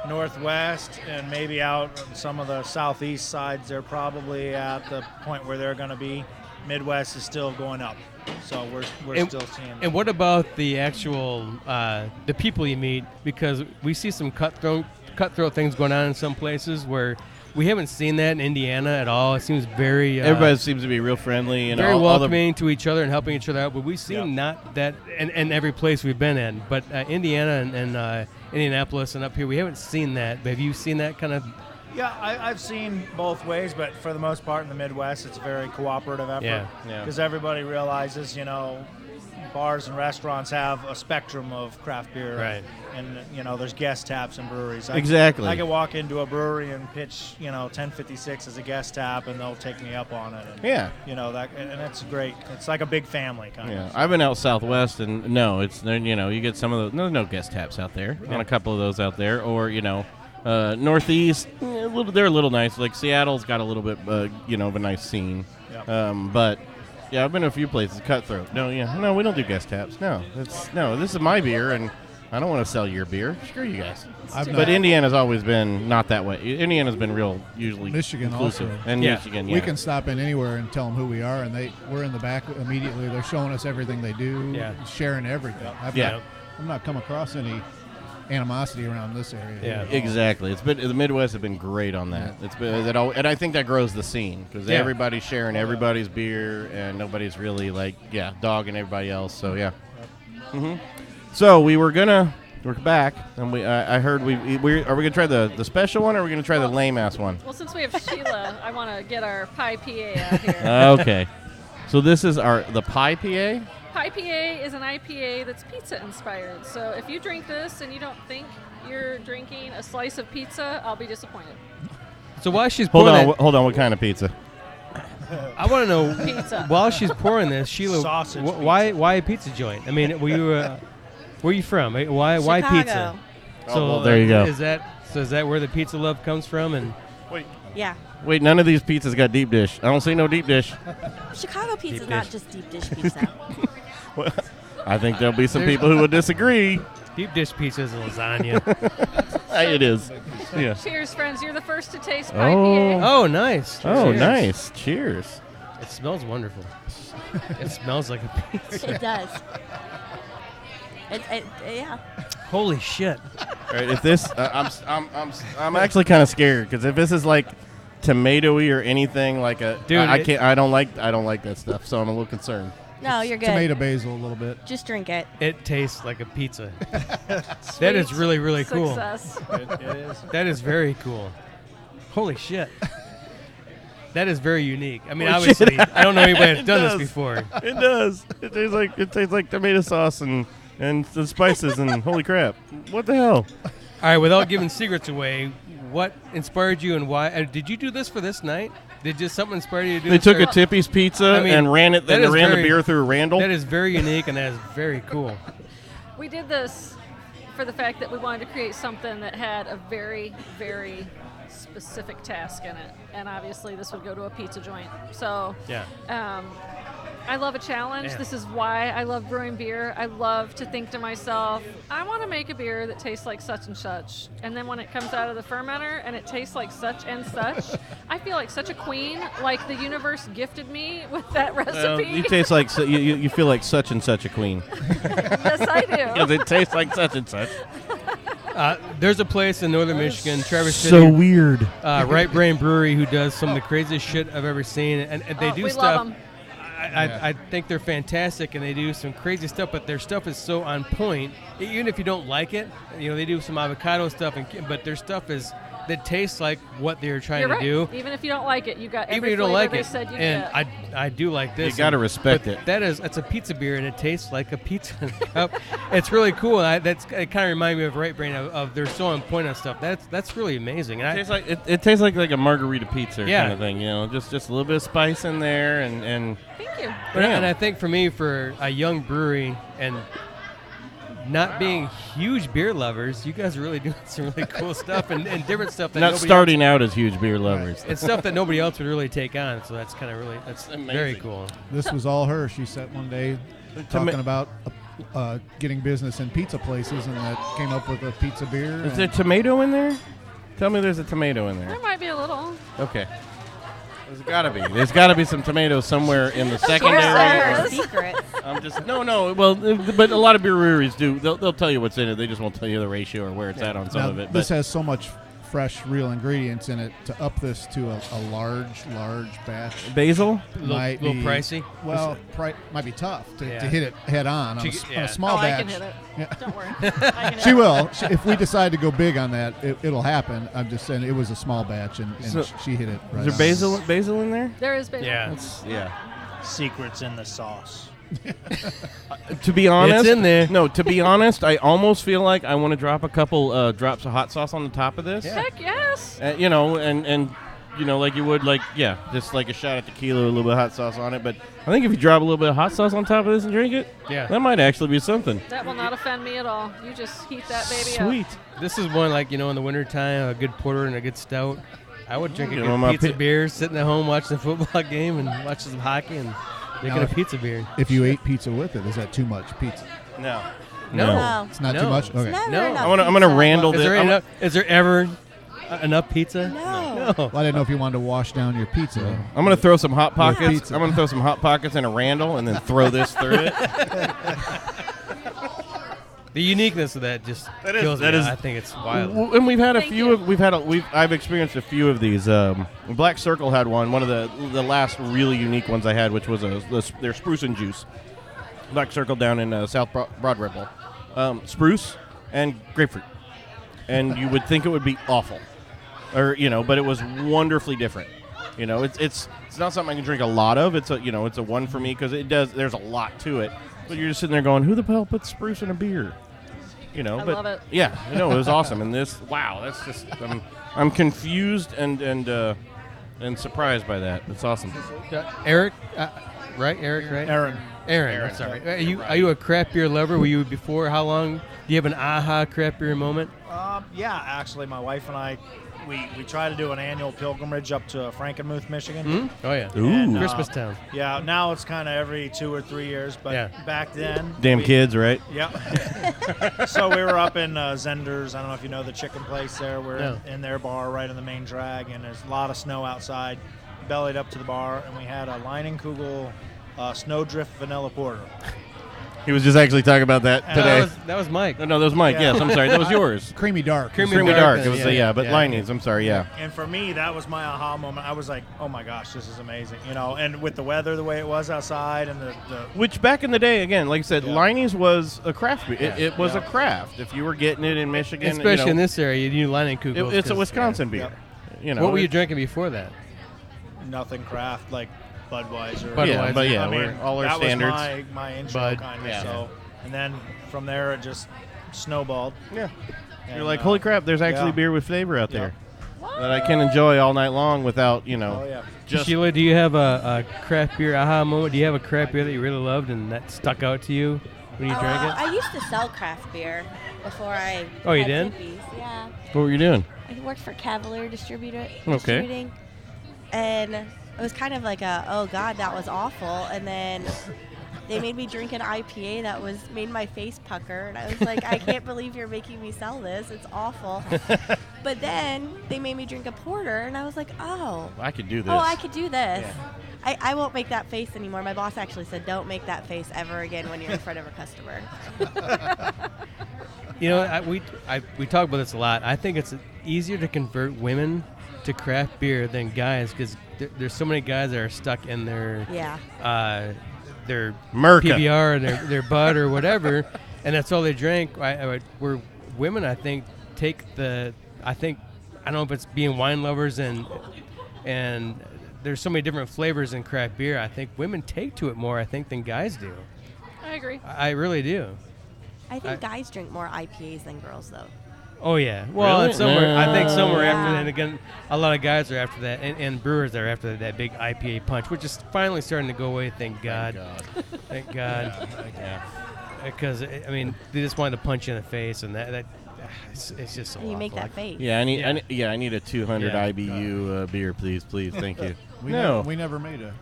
Northwest and maybe out on some of the Southeast sides, they're probably at the point where they're going to be. Midwest is still going up, so we're still seeing that. And what about the actual the people you meet? Because we see some cutthroat things going on in some places where we haven't seen that in Indiana at all. It seems very everybody seems to be real friendly and very welcoming to each other and helping each other out. But we've seen not that in every place we've been in. But Indiana and Indianapolis and up here, we haven't seen that. But have you seen that kind of? Yeah, I've seen both ways, but for the most part in the Midwest, it's a very cooperative effort. Yeah. Because everybody realizes, bars and restaurants have a spectrum of craft beer. Right. And, there's guest taps and breweries. Exactly. I could walk into a brewery and pitch, 1056 as a guest tap, and they'll take me up on it. And, yeah. And it's great. It's like a big family kind of. Yeah. I've been out Southwest, and no, it's, you get some of those. There's no guest taps out there. And a couple of those out there. Or, Northeast, they're a little nice. Like Seattle's got a little bit, of a nice scene. Yeah. But yeah, I've been to a few places. Cutthroat. No, we don't do guest taps. No, this is my beer, and I don't want to sell your beer. Screw you guys. But Indiana's always been not that way. Indiana's been real, usually Michigan inclusive. also. And Michigan, we can stop in anywhere and tell them who we are, and we're in the back immediately. They're showing us everything they do, sharing everything. I'm not come across any animosity around this area. Yeah, exactly. It's been the Midwest has been great on that. It's been and I think that grows the scene because everybody's sharing everybody's beer and nobody's really dogging everybody else. So Mm-hmm. So we're back and I heard are we gonna try the special one or are we gonna try the lame ass one? Well, since we have Sheila, I want to get our Pie PA out here. Okay. So this is the Pie PA. Pie PA is an IPA that's pizza inspired. So if you drink this and you don't think you're drinking a slice of pizza, I'll be disappointed. So while she's hold on, what kind of pizza? I want to know pizza. While she's pouring this, Sheila, why a pizza joint? I mean, where are you from? Why pizza? So well, there you go. Is that where the pizza love comes from? And Yeah. Wait, none of these pizzas got deep dish. I don't see no deep dish. Chicago pizza is not just deep dish pizza. Well, I think there'll be some people who would disagree. Deep dish pizza is lasagna. It is. Yeah. Cheers, friends. You're the first to taste Pie PA. Oh, nice. Oh, Cheers. nice. Cheers. It smells wonderful. It smells like a pizza. It does. Yeah. Holy shit. All right, if this, I'm actually kind of scared because if this is like tomatoey or anything like a, dude, I don't like that stuff, so I'm a little concerned. No, you're good. Tomato basil a little bit. Just drink it. It tastes like a pizza. That is really, really cool. Success. It is. That is very cool. Holy shit. That is very unique. I mean, obviously, I don't know anybody that's done this before. It does. It tastes like tomato sauce and the spices and holy crap. What the hell? All right, without giving secrets away, what inspired you and why? Did you do this for this night? Did just something inspire you to do this? They took a Tippy's pizza and ran it. Then they ran the beer through Randall. That is very unique and that is very cool. We did this for the fact that we wanted to create something that had a very, very specific task in it, and obviously this would go to a pizza joint. So I love a challenge. Yeah. This is why I love brewing beer. I love to think to myself, I want to make a beer that tastes like such and such. And then when it comes out of the fermenter and it tastes like such and such, I feel like such a queen, like the universe gifted me with that recipe. You taste like you feel like such and such a queen. Yes, I do. Because it tastes like such and such. There's a place in northern Michigan, Traverse City. So weird. Right Brain Brewery, who does some of the craziest shit I've ever seen, and they do we stuff. Love 'em. I think they're fantastic, and they do some crazy stuff, but their stuff is so on point. Even if you don't like it, they do some avocado stuff, but their stuff that tastes like what they're trying to do. Even if you don't like it, you got every Even if you don't flavor like they it, said you and get. I do like this. You got to respect it. It's a pizza beer, and it tastes like a pizza cup. It's really cool. It kind of reminds me of Right Brain of they're so on point on stuff. That's really amazing. And it tastes like a margarita pizza kind of thing. Just a little bit of spice in there and. Thank you. And I think for me, for a young brewery and not being huge beer lovers, you guys are really doing some really cool stuff and different stuff. That not starting out as huge beer lovers. It's stuff that nobody else would really take on. So that's kind of really very cool. This was all her. She sat one day talking about getting business in pizza places, and that came up with a pizza beer. Is there tomato in there? Tell me there's a tomato in there. There might be a little. Okay. There's got to be. There's got to be some tomatoes somewhere in the secondary. Secret. I'm just no. Well, but a lot of breweries do. They'll tell you what's in it. They just won't tell you the ratio or where it's at on some of it. This has so much fresh, real ingredients in it. To up this to a large batch. Basil? A little pricey. Well, might be tough to hit it head on a small batch. I can hit it. Yeah. Don't worry. She will. If we decide to go big on that, it'll happen. I'm just saying it was a small batch, and she hit it right Is there basil in there? There is basil. Yeah. Secrets in the sauce. To be honest, it's in there. No, to be honest, I almost feel like I want to drop a couple drops of hot sauce on the top of this. Heck yes. And like you would, just like a shot of tequila with a little bit of hot sauce on it. But I think if you drop a little bit of hot sauce on top of this and drink it, that might actually be something. That will not offend me at all. You just heat that baby up. Sweet. This is one in the wintertime, a good porter and a good stout. I would drink a You good know, my pizza beer, sitting at home watching a football game and watching some hockey and drinking a pizza beer. If you ate pizza with it, is that too much pizza? No. It's not too much. Okay. I'm gonna randle this. Is there ever enough pizza? No. Well, I didn't know if you wanted to wash down your pizza. I'm gonna throw some hot pockets. Pizza. I'm gonna throw some hot pockets in a randle and then throw this through it. The uniqueness of that just kills me. I think it's wild. And we've had I've experienced a few of these. Black Circle had one of the last really unique ones I had, which was their spruce and juice. Black Circle down in South Broad Ripple. Spruce and grapefruit. And you would think it would be awful. But it was wonderfully different. It's not something I can drink a lot of. It's a one for me because there's a lot to it. But you're just sitting there going, who the hell puts spruce in a beer? I love it. Yeah, it was awesome. And that's just I'm confused and surprised by that. It's awesome. Eric, right? Eric, right? Aaron. I'm sorry. Are you a craft beer lover? Were you before? How long? Do you have an aha craft beer moment? Yeah, actually, my wife and I, we try to do an annual pilgrimage up to Frankenmuth, Michigan. Mm-hmm. Oh, yeah. And, Christmas town. Yeah, now it's kind of every 2 or 3 years, but back then. Damn kids, right? Yeah. So we were up in Zender's. I don't know if you know the chicken place there. We're in their bar right in the main drag, and there's a lot of snow outside. Bellied up to the bar, and we had a Leinenkugel Snowdrift Vanilla Porter. He was just actually talking about that today. That was Mike. No, that was Mike. Yes, I'm sorry. That was yours. Creamy dark. Creamy dark. It was but Liney's. I'm sorry. Yeah. And for me, that was my aha moment. I was like, oh my gosh, this is amazing. And with the weather the way it was outside and the which back in the day, again, like I said, Liney's was a craft beer. It was a craft. If you were getting it in Michigan, especially in this area, you knew Leinenkugel. It's a Wisconsin beer. What were you drinking before that? Nothing craft like Budweiser. We're all our standards. That was my intro kind of. So. And then from there, it just snowballed. Yeah. And you're like, holy crap, there's actually beer with flavor out there that I can enjoy all night long without, just... Sheila, do you have a craft beer aha moment? Do you have a craft beer that you really loved and that stuck out to you when you drank it? I used to sell craft beer before I you did? Tippy's. Yeah. What were you doing? I worked for Cavalier Distributing. And it was kind of like oh, God, that was awful. And then... they made me drink an IPA that made my face pucker, and I was like, I can't believe you're making me sell this. It's awful. But then they made me drink a porter, and I was like, oh. I could do this. Oh, I could do this. Yeah. I won't make that face anymore. My boss actually said, don't make that face ever again when you're in front of a customer. We talk about this a lot. I think it's easier to convert women to craft beer than guys because there's so many guys that are stuck in their their Merca. PBR and their Bud or whatever, and that's all they drink. Where women, I think, I don't know if it's being wine lovers and there's so many different flavors in craft beer. I think women take to it more, I think, than guys do. I agree. I really do. I think guys drink more IPAs than girls, though. Oh, yeah. Well, really? I think some are after that. And again, a lot of guys are after that, and brewers are after that big IPA punch, which is finally starting to go away, thank God. Thank God. because I mean they just wanted to punch you in the face, and that it's just so You awful. make that face. Yeah, I need a 200 IBU beer, please, thank you. We never made a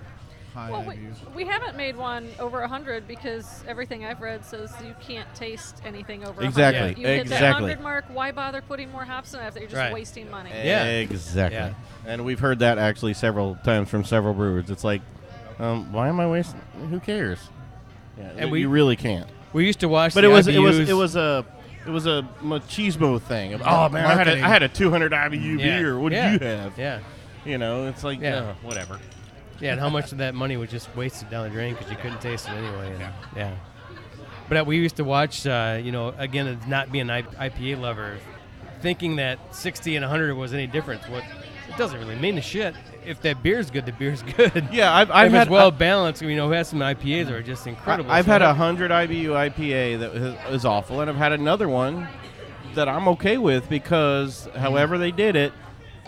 high IBU. We haven't made one over 100 because everything I've read says you can't taste anything over 100. Exactly. You hit that 100 mark, why bother putting more hops in it if you're just wasting money? Yeah. Exactly. Yeah. And we've heard that actually several times from several brewers. It's like, why am I wasting? Who cares? Yeah, and you really can't. We used to watch, but the it was IBUs. it was a machismo thing. Oh man, I had a 200 IBU beer. What did you have? Yeah. You know, it's like whatever. Yeah, and how much of that money was just wasted down the drain because you couldn't taste it anyway. And, But we used to watch, again, it's not being an IPA lover, thinking that 60 and 100 was any difference. It doesn't really mean a shit. If that beer's good, the beer's good. Yeah, I've had well balanced. We had some IPAs that are just incredible. I've had a 100 IBU IPA that is awful, and I've had another one that I'm okay with because, however they did it,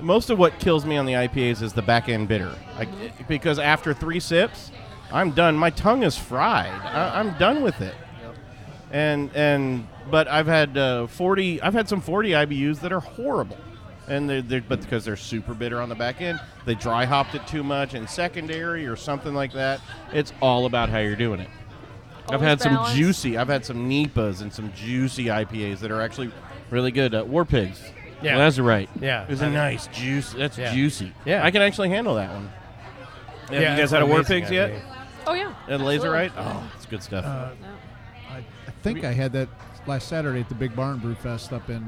most of what kills me on the IPAs is the back end bitter. Because after 3 sips, I'm done. My tongue is fried. I'm done with it. But I've had 40. I've had some 40 IBUs that are horrible, and but because they're super bitter on the back end, they dry hopped it too much in secondary or something like that. It's all about how you're doing it. I've had some Nipas and some juicy IPAs that are actually really good. War Pigs. Yeah, well, that's right. Yeah, it's a nice juice. That's juicy. Yeah, I can actually handle that one. Have you guys had a War Pigs yet? Oh yeah. And Laserite. Oh, it's good stuff. I think I had that last Saturday at the Big Barn Brew Fest up in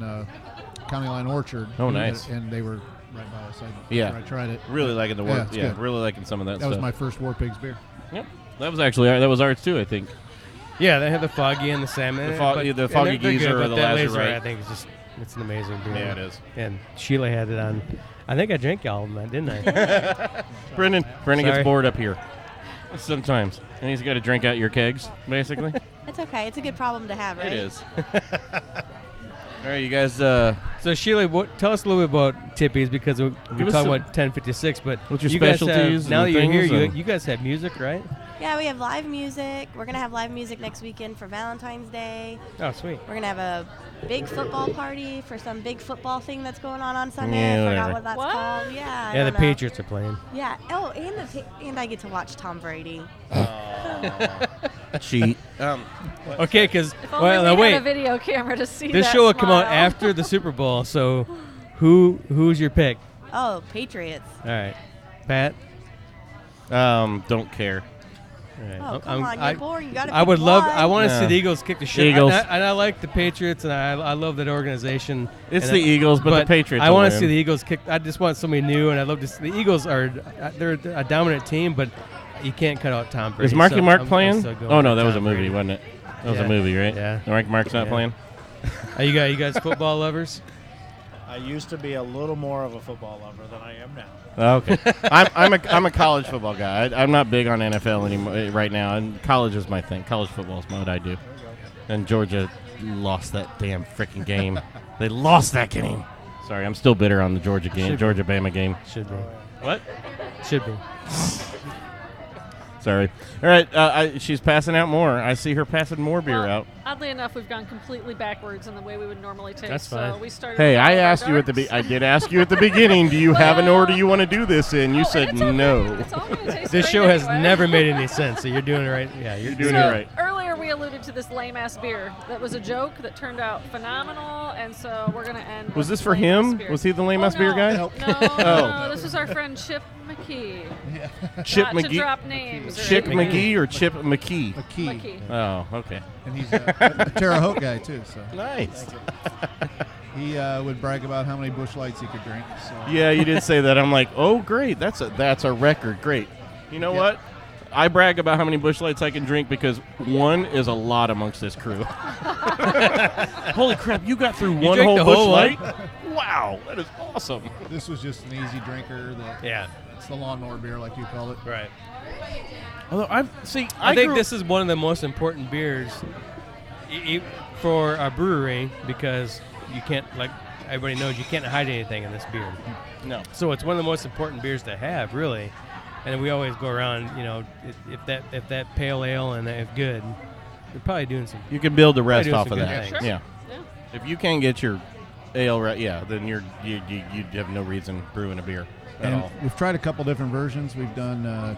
County Line Orchard. Oh, nice. And they were right by us. I tried it. Really liking the War. Yeah, really liking some of that. That was my first War Pigs beer. Yep. That was ours too, I think. Yeah, they had the Foggy and the Salmon. The Foggy Geezer or the Laserite. I think it's an amazing beer. Yeah, it is. And Sheila had it on. I think I drank all of them, didn't I? Brendan gets bored up here sometimes, and he's got to drink out your kegs, basically. It's okay. It's a good problem to have, right? It is. All right, you guys. So Sheila, tell us a little bit about Tippy's because we're talking about 1056. But what's your you specialties? Guys now that you're here, you guys have music, right? Yeah, we have live music. We're gonna have live music next weekend for Valentine's Day. Oh, sweet. We're gonna have a big football party for some big football thing that's going on Sunday. I forgot what that's called. Yeah. Yeah, the Patriots are playing. Yeah. Oh, and I get to watch Tom Brady. Cheat. Okay, because had a video camera to see this that show will smile. come out after the Super Bowl. So, who's your pick? Oh, Patriots. All right, Pat. Don't care. Right. Oh, come on, you're boring. You got to pick I would love. one. I want to see the Eagles kick the shit. Eagles. And I like the Patriots, and I love that organization. It's the Eagles, but the Patriots. I want to see the Eagles kick. I just want somebody new, and I love to see the Eagles they're a dominant team, but you can't cut out Tom Brady. Is Marky Mark playing? Oh no, that was a movie, wasn't it? That was a movie, right? Yeah. Mark's not playing. Are you guys football lovers? I used to be a little more of a football lover than I am now. Okay, I'm a college football guy. I'm not big on NFL anymore right now, and college is my thing. College football is what I do. And Georgia lost that damn freaking game. They lost that game. Sorry, I'm still bitter on the Georgia game, Georgia-Bama game. Should be. What? Should be. Sorry. All right, she's passing out more. I see her passing more beer out. Oddly enough, we've gone completely backwards in the way we would normally take. That's fine. So we started. Hey, I asked you I did ask you at the beginning. Do you have an order you want to do this in? You said no. It's all gonna taste This great show has anyway. never made any sense. So you're doing it right. Yeah, you're doing it right. Earlier we alluded to this lame-ass beer that was a joke that turned out phenomenal, and so we're gonna end. Was with this for lame-ass him? beer. Was he the lame-ass beer guy? No, this was our friend Chip McKee. Chip Not McGee. to drop names. Chip McGee or Chip McKee? McKee. Oh, okay. And he's a Terre Haute guy too. So nice. He would brag about how many Busch Lights he could drink. So. Yeah, you did say that. I'm like, oh, great. That's a record. Great. You know what? I brag about how many Busch Lights I can drink because one is a lot amongst this crew. Holy crap! You got through one whole Busch Light. Wow, that is awesome. This was just an easy drinker. It's the lawnmower beer, like you call it. Right. Although I think this is one of the most important beers for a brewery because you can't, like everybody knows, you can't hide anything in this beer. No. So it's one of the most important beers to have, really. And we always go around, if that pale ale and if good, You're probably doing some. You can build the rest doing off some of good that. things. Sure. Yeah. If you can't get your ale right, then you have no reason brewing a beer at And all. we've tried a couple different versions. We've done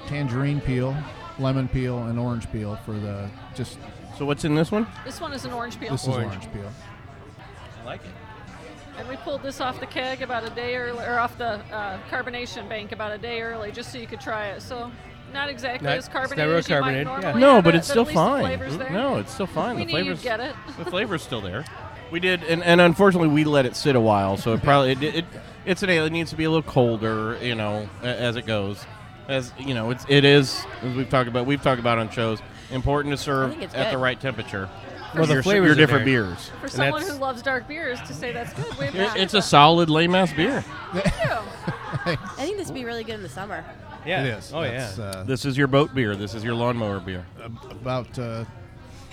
tangerine peel, lemon peel, and orange peel for the just. So what's in this one? This one is an orange peel. This is orange peel. I like it. And we pulled this off the keg about a day early, or off the carbonation bank about a day early, just so you could try it. So not exactly as carbonated as you might carbonated, normally No, have but it, it's still at least the fine. flavor's there. No, it's still fine. We The knew flavor's you'd get it. The flavor's still there. We did, and unfortunately we let it sit a while, so it probably it's an ale. It needs to be a little colder, as it goes. As it is as we've talked about on shows. Important to serve think it's at the good. right temperature. Well, the your flavors are different there. beers. For someone who loves dark beers, to say that's good, we've got It's a solid lame ass beer. I think this would be really good in the summer. Yeah. It is. Oh, That's, This is your boat beer. This is your lawnmower beer. about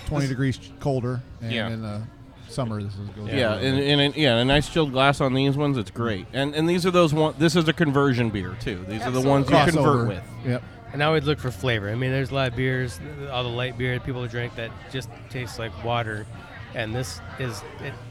20 degrees colder, and Yeah. in the summer this is goes Yeah, down a little bit. and a nice chilled glass on these ones. It's great. And these are those one. This is a conversion beer too. These are the ones you Crossover. convert with. Yep. And I would look for flavor. I mean, there's a lot of beers, all the light beer that people drink that just tastes like water, and it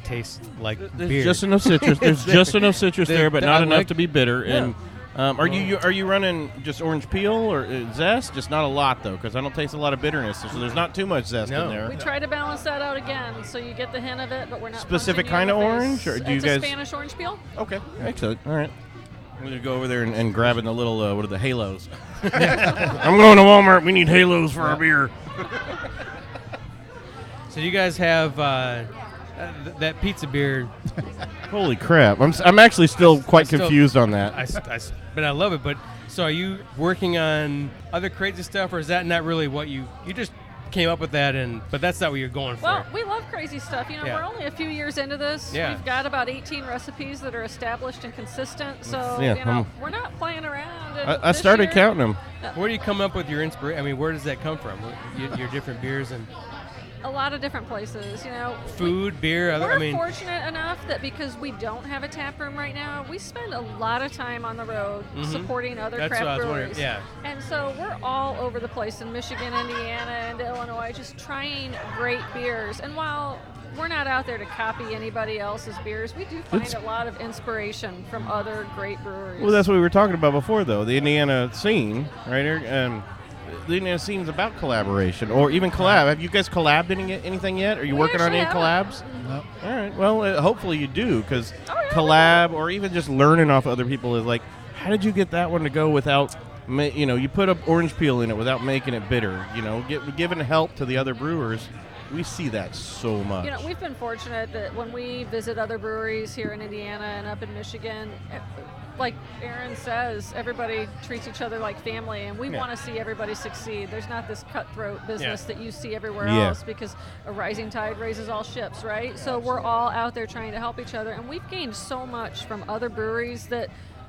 tastes like There's beer. just enough citrus. There's just enough citrus there, but not I enough like- to be bitter. And are you running just orange peel or zest? Just not a lot though, because I don't taste a lot of bitterness. So there's not too much zest in there. We try to balance that out again, so you get the hint of it, but we're not Specific punching you in kind the of face. orange, or do you It's guys? a Spanish orange peel. Okay, excellent. All right. I'm going to go over there and grabbing the little, what are the halos? I'm going to Walmart. We need halos for our beer. So you guys have that pizza beer. Holy crap. I'm actually still quite confused on that. But I love it. But so are you working on other crazy stuff, or is that not really what you just came up with that, but that's not what you're going for? Well, we love crazy stuff. Yeah. We're only a few years into this. Yeah. We've got about 18 recipes that are established and consistent. So, Yeah, we're not playing around. And I this started year- counting them. Where do you come up with your inspiration? I mean, where does that come from? Your different beers and A lot of different places, food, beer. We're fortunate enough that because we don't have a tap room right now, we spend a lot of time on the road supporting other That's what I craft was wondering, breweries. yeah. And so we're all over the place in Michigan, Indiana, and Illinois, just trying great beers. And while we're not out there to copy anybody else's beers, we do find a lot of inspiration from other great breweries. Well, that's what we were talking about before, though. The Indiana scene, right? The Indiana scene is about collaboration, or even collab. Have you guys collabed anything yet? Are you working on any collabs? No. All right. Well, hopefully you do, because yeah, collab or even just learning off other people is like, how did you get that one to go without, you put up orange peel in it without making it bitter? Giving help to the other brewers. We see that so much. We've been fortunate that when we visit other breweries here in Indiana and up in Michigan, like Aaron says, everybody treats each other like family, and we want to see everybody succeed. There's not this cutthroat business that you see everywhere else, because a rising tide raises all ships, right? So we're all out there trying to help each other, and we've gained so much from other breweries that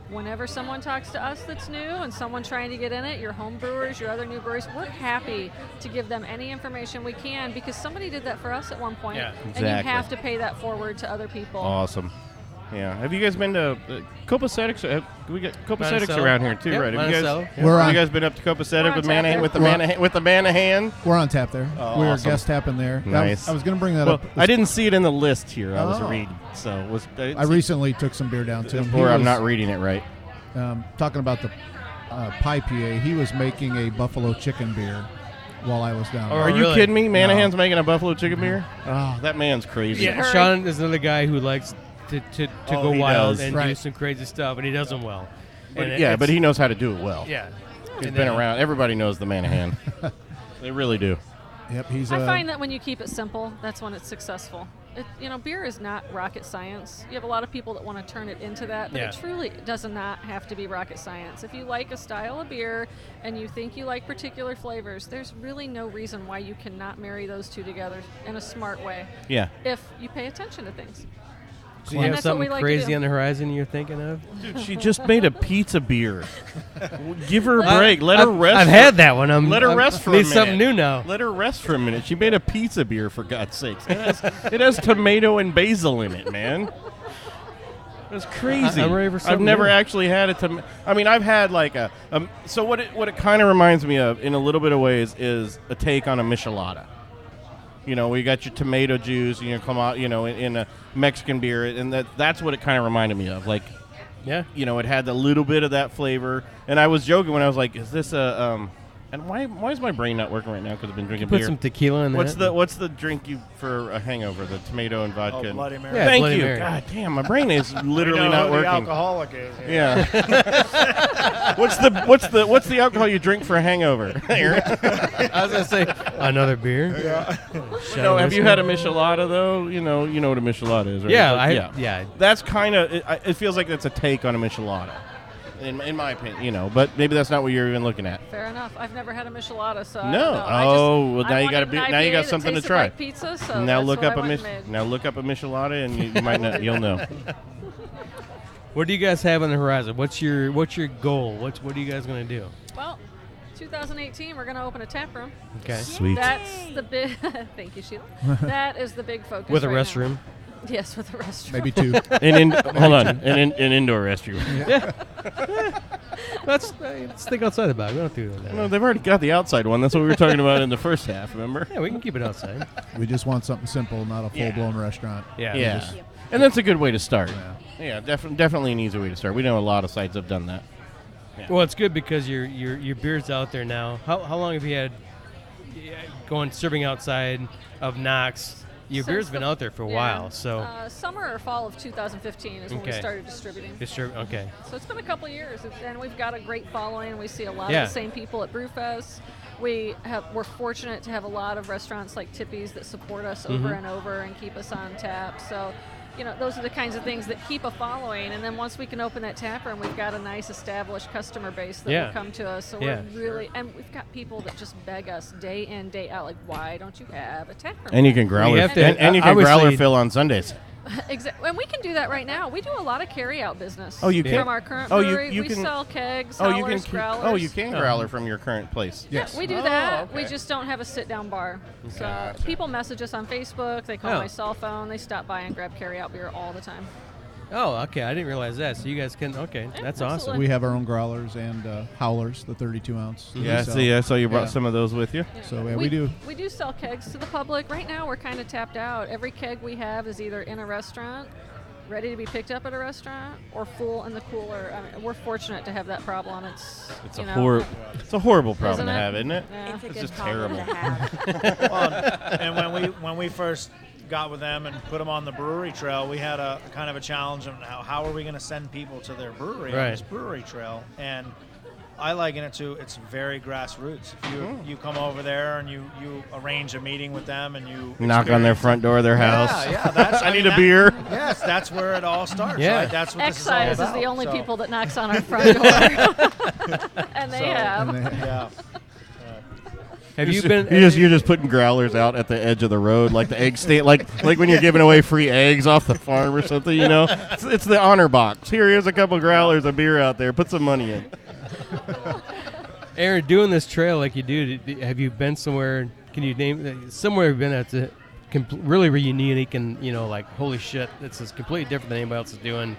whenever someone talks to us that's new and someone trying to get in it, your home brewers, your other new breweries, we're happy to give them any information we can, because somebody did that for us at one point, and you have to pay that forward to other people. Awesome. Yeah. Have you guys been to Copacetic? We got Copacetics Monticello. around here too, Yep, right? Have Monticello. you guys been up to Copacetic with the Manahan? We're on tap there. Oh, we were awesome. guest tapping there. Nice. I was going to bring that Well, up. I didn't see it in the list here. I was Oh. reading, so I recently took some beer down to him. Or I'm not reading it right. Talking about the pie PA, he was making a buffalo chicken beer while I was down there. Are you kidding me? Manahan's making a buffalo chicken beer? Oh, that man's crazy. Yeah, Sean is another guy who likes to go he wild does. and do Right. some crazy stuff, and he does them well. But, but he knows how to do it well. Yeah. He's been around. Everybody knows the Manahan. They really do. Yep, he's. I find that when you keep it simple, that's when it's successful. Beer is not rocket science. You have a lot of people that want to turn it into that, but it truly does not have to be rocket science. If you like a style of beer and you think you like particular flavors, there's really no reason why you cannot marry those two together in a smart way. Yeah. If you pay attention to things. Do you have something crazy on the horizon you're thinking of? Dude, she just made a pizza beer. Give her a break. Let her rest. I've had that one. Let her rest for a minute. Need something new now. Let her rest for a minute. She made a pizza beer, for God's sakes. It has tomato and basil in it, man. It's crazy. I'm ready for something I've never new. actually had it. I've had like so what it kind of reminds me of in a little bit of ways is a take on a michelada. You know, we got your tomato juice, and you come out, you know, in a Mexican beer, and that's what it kind of reminded me of. Like, yeah, you know, it had a little bit of that flavor. And I was joking when I was like, "Is this a?" And why is my brain not working right now? Because I've been drinking beer. Put some tequila in there. What's the drink you for a hangover? The tomato and vodka. Oh, Bloody Mary. Yeah, Thank Bloody you. Mary. God damn, my brain is literally we know not who working. The alcoholic is. Yeah. what's the alcohol you drink for a hangover, Aaron? I was gonna say another beer. Yeah. No, have you had a Michelada though? You know what a Michelada is, right? Yeah, yeah. That's kind of it feels like it's a take on a Michelada. In my opinion, you know, but maybe that's not what you're even looking at. Fair enough. I've never had a Michelada, so I No. don't know. Well, now you got now you got something to try. Like pizza, so now that's look what up I went and made. now look up a Michelada, and you might not, you'll know. What do you guys have on the horizon? What's your goal? What are you guys gonna do? Well, 2018, we're going to open a tap room. Okay. Sweet. That's the big. Thank you, Sheila. That is the big focus. With a right restroom. now. Yes, with a restroom. Maybe 2. Hold on, an indoor restroom. Yeah. Let's think outside the bag. We don't do that. No, they've already got the outside one. That's what we were talking about in the first half. Remember? Yeah, we can keep it outside. We just want something simple, not a full-blown restaurant. Yeah. Yeah. Just- And that's a good way to start. Yeah, definitely an easy way to start. We know a lot of sites have done that. Yeah. Well, it's good because your beer's out there now. How long have you had serving outside of Knox? Your Since beer's been out there for a while, so summer or fall of 2015 is when we Okay. started distributing. okay. So it's been a couple years, and we've got a great following. We see a lot Yeah. of the same people at Brewfest. We're fortunate to have a lot of restaurants like Tippy's that support us over and over and keep us on tap. So, you know, those are the kinds of things that keep a following. And then once we can open that tap room, we've got a nice established customer base that will come to us. So we're really, and we've got people that just beg us day in, day out, like, why don't you have a tap room? And you can growler, and you can obviously- growler fill on Sundays. Exactly, and we can do that right now. We do a lot of carry-out business. Oh, you can? From our current Oh, brewery, you we can- sell kegs, Oh, you can. howlers, growlers. Oh, you can growler from your current place. Yeah, we do that. okay. We just don't have a sit-down bar. So Gotcha. people message us on Facebook. They call Oh. my cell phone. They stop by and grab carry-out beer all the time. Oh, okay. I didn't realize that. So you guys can. Okay, Yeah, that's awesome. absolutely. We have our own growlers and howlers, the 32-ounce. Yeah, So, see, I saw you brought yeah. some of those with you. Yeah. So, yeah, we do. We do sell kegs to the public. Right now, we're kind of tapped out. Every keg we have is either in a restaurant, ready to be picked up at a restaurant, or full in the cooler. I mean, we're fortunate to have that problem. It's It's you a know, It's a horrible problem Isn't to it? have, isn't it? Yeah. It's a It's good just problem terrible. to have. Well, and when we first got with them and put them on the brewery trail, we had a kind of a challenge of how are we going to send people to their brewery on Right. this brewery trail. And I liken it to it's very grassroots. If you come over there and you arrange a meeting with them and you Knock on their experience front door of their house. Yeah, that's, I need mean, a beer. Yes, that's where it all starts. Yeah. Right? That's what this is all Excise about. is the only So, people that knocks on our front door. And they have. And they- Yeah. Have you been? You're just putting growlers out at the edge of the road, like the egg stand, like when you're giving away free eggs off the farm or something. You know, it's the honor box. Here's a couple growlers of beer out there. Put some money in. Aaron, doing this trail like you do, have you been somewhere? Can you name somewhere you've been at to really unique and like holy shit, this is completely different than anybody else is doing.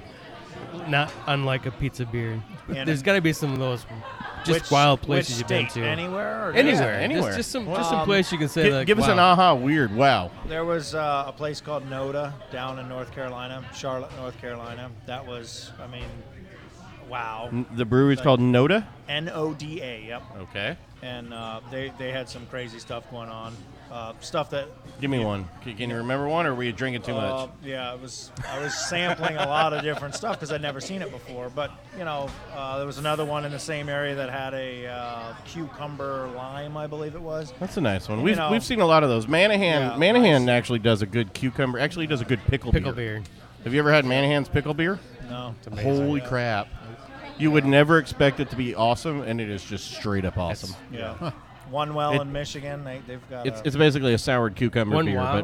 Not unlike a pizza beer. And There's got to be some of those just wild places you've been state? to. Anywhere? Or Anywhere, Yeah, anywhere. Just some place you can say Give us an wow. aha weird. Wow. There was a place called Noda down in North Carolina, Charlotte, North Carolina. That was, I mean, wow. The brewery's called Noda. Noda, yep. Okay. And they had some crazy stuff going on. Stuff that. Give me one. Can you remember one, or were you drinking too much? Yeah, I was sampling a lot of different stuff because I'd never seen it before. But there was another one in the same area that had a cucumber lime, I believe it was. That's a nice one. You know- We've seen a lot of those. Manahan Yeah, Manahan nice. actually does a good cucumber. Actually, does a good pickle beer. Have you ever had Manahan's pickle beer? No. Holy crap! You would never expect it to be awesome, and it is just straight up awesome. Yeah. One Well in Michigan, they've got. It's basically a soured cucumber One beer, Wow?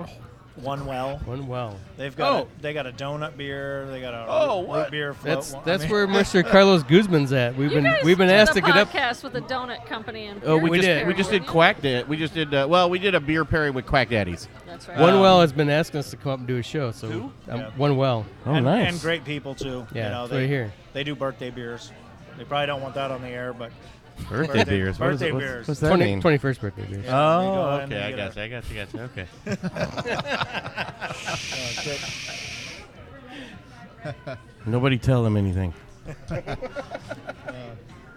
but One Well. One Well. They've got they got a donut beer. They got a root beer float. That's where Mr. Carlos Guzman's at. We've been asked to get up. podcast with a donut company and oh, beer we pairing, just did didn't Quack Dad. We just did we did a beer pairing with Quack Daddies. you? That's right. One Well has been asking us to come up and do a show. So Who? Yeah. One Well. Oh, and, nice. And great people too. Yeah, you know, that's what I hear. They do birthday beers. They probably don't want that on the air, but Birthday beers. Birthday beers. What's that mean? 21st birthday beers. Oh, okay. I got you. Okay. Nobody tell them anything.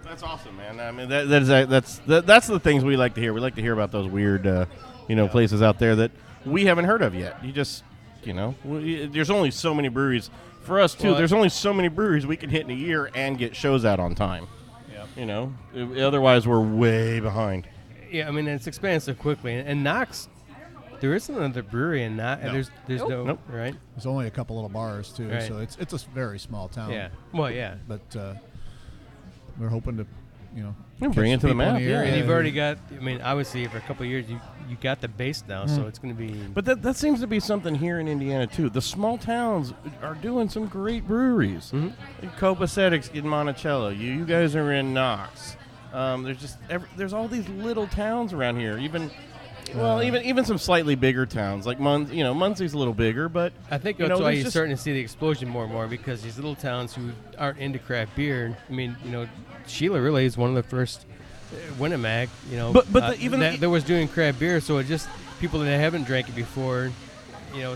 That's awesome, man. I mean, that's the things we like to hear. We like to hear about those weird, places out there that we haven't heard of yet. You just, there's only so many breweries. For us, too, there's only so many breweries we can hit in a year and get shows out on time. Yep. Otherwise we're way behind. Yeah, I mean, it's expanding so quickly. And Knox, there isn't another brewery in Knox. No. There's no, right? There's only a couple little bars, too, right. so it's a very small town. Yeah. Well, yeah. But we're hoping to, bring it to the map. Yeah. And you've already got, I mean, obviously for a couple of years you got the base now, so it's going to be. But that seems to be something here in Indiana too. The small towns are doing some great breweries. Mm-hmm. Copacetic's in Monticello. You guys are in Knox. There's all these little towns around here. Even some slightly bigger towns like Munsey's a little bigger, but I think that's why you're starting to see the explosion more and more, because these little towns who aren't into craft beer. I mean, Sheila really is one of the first Winamac, that was doing craft beer. So it just people that haven't drank it before,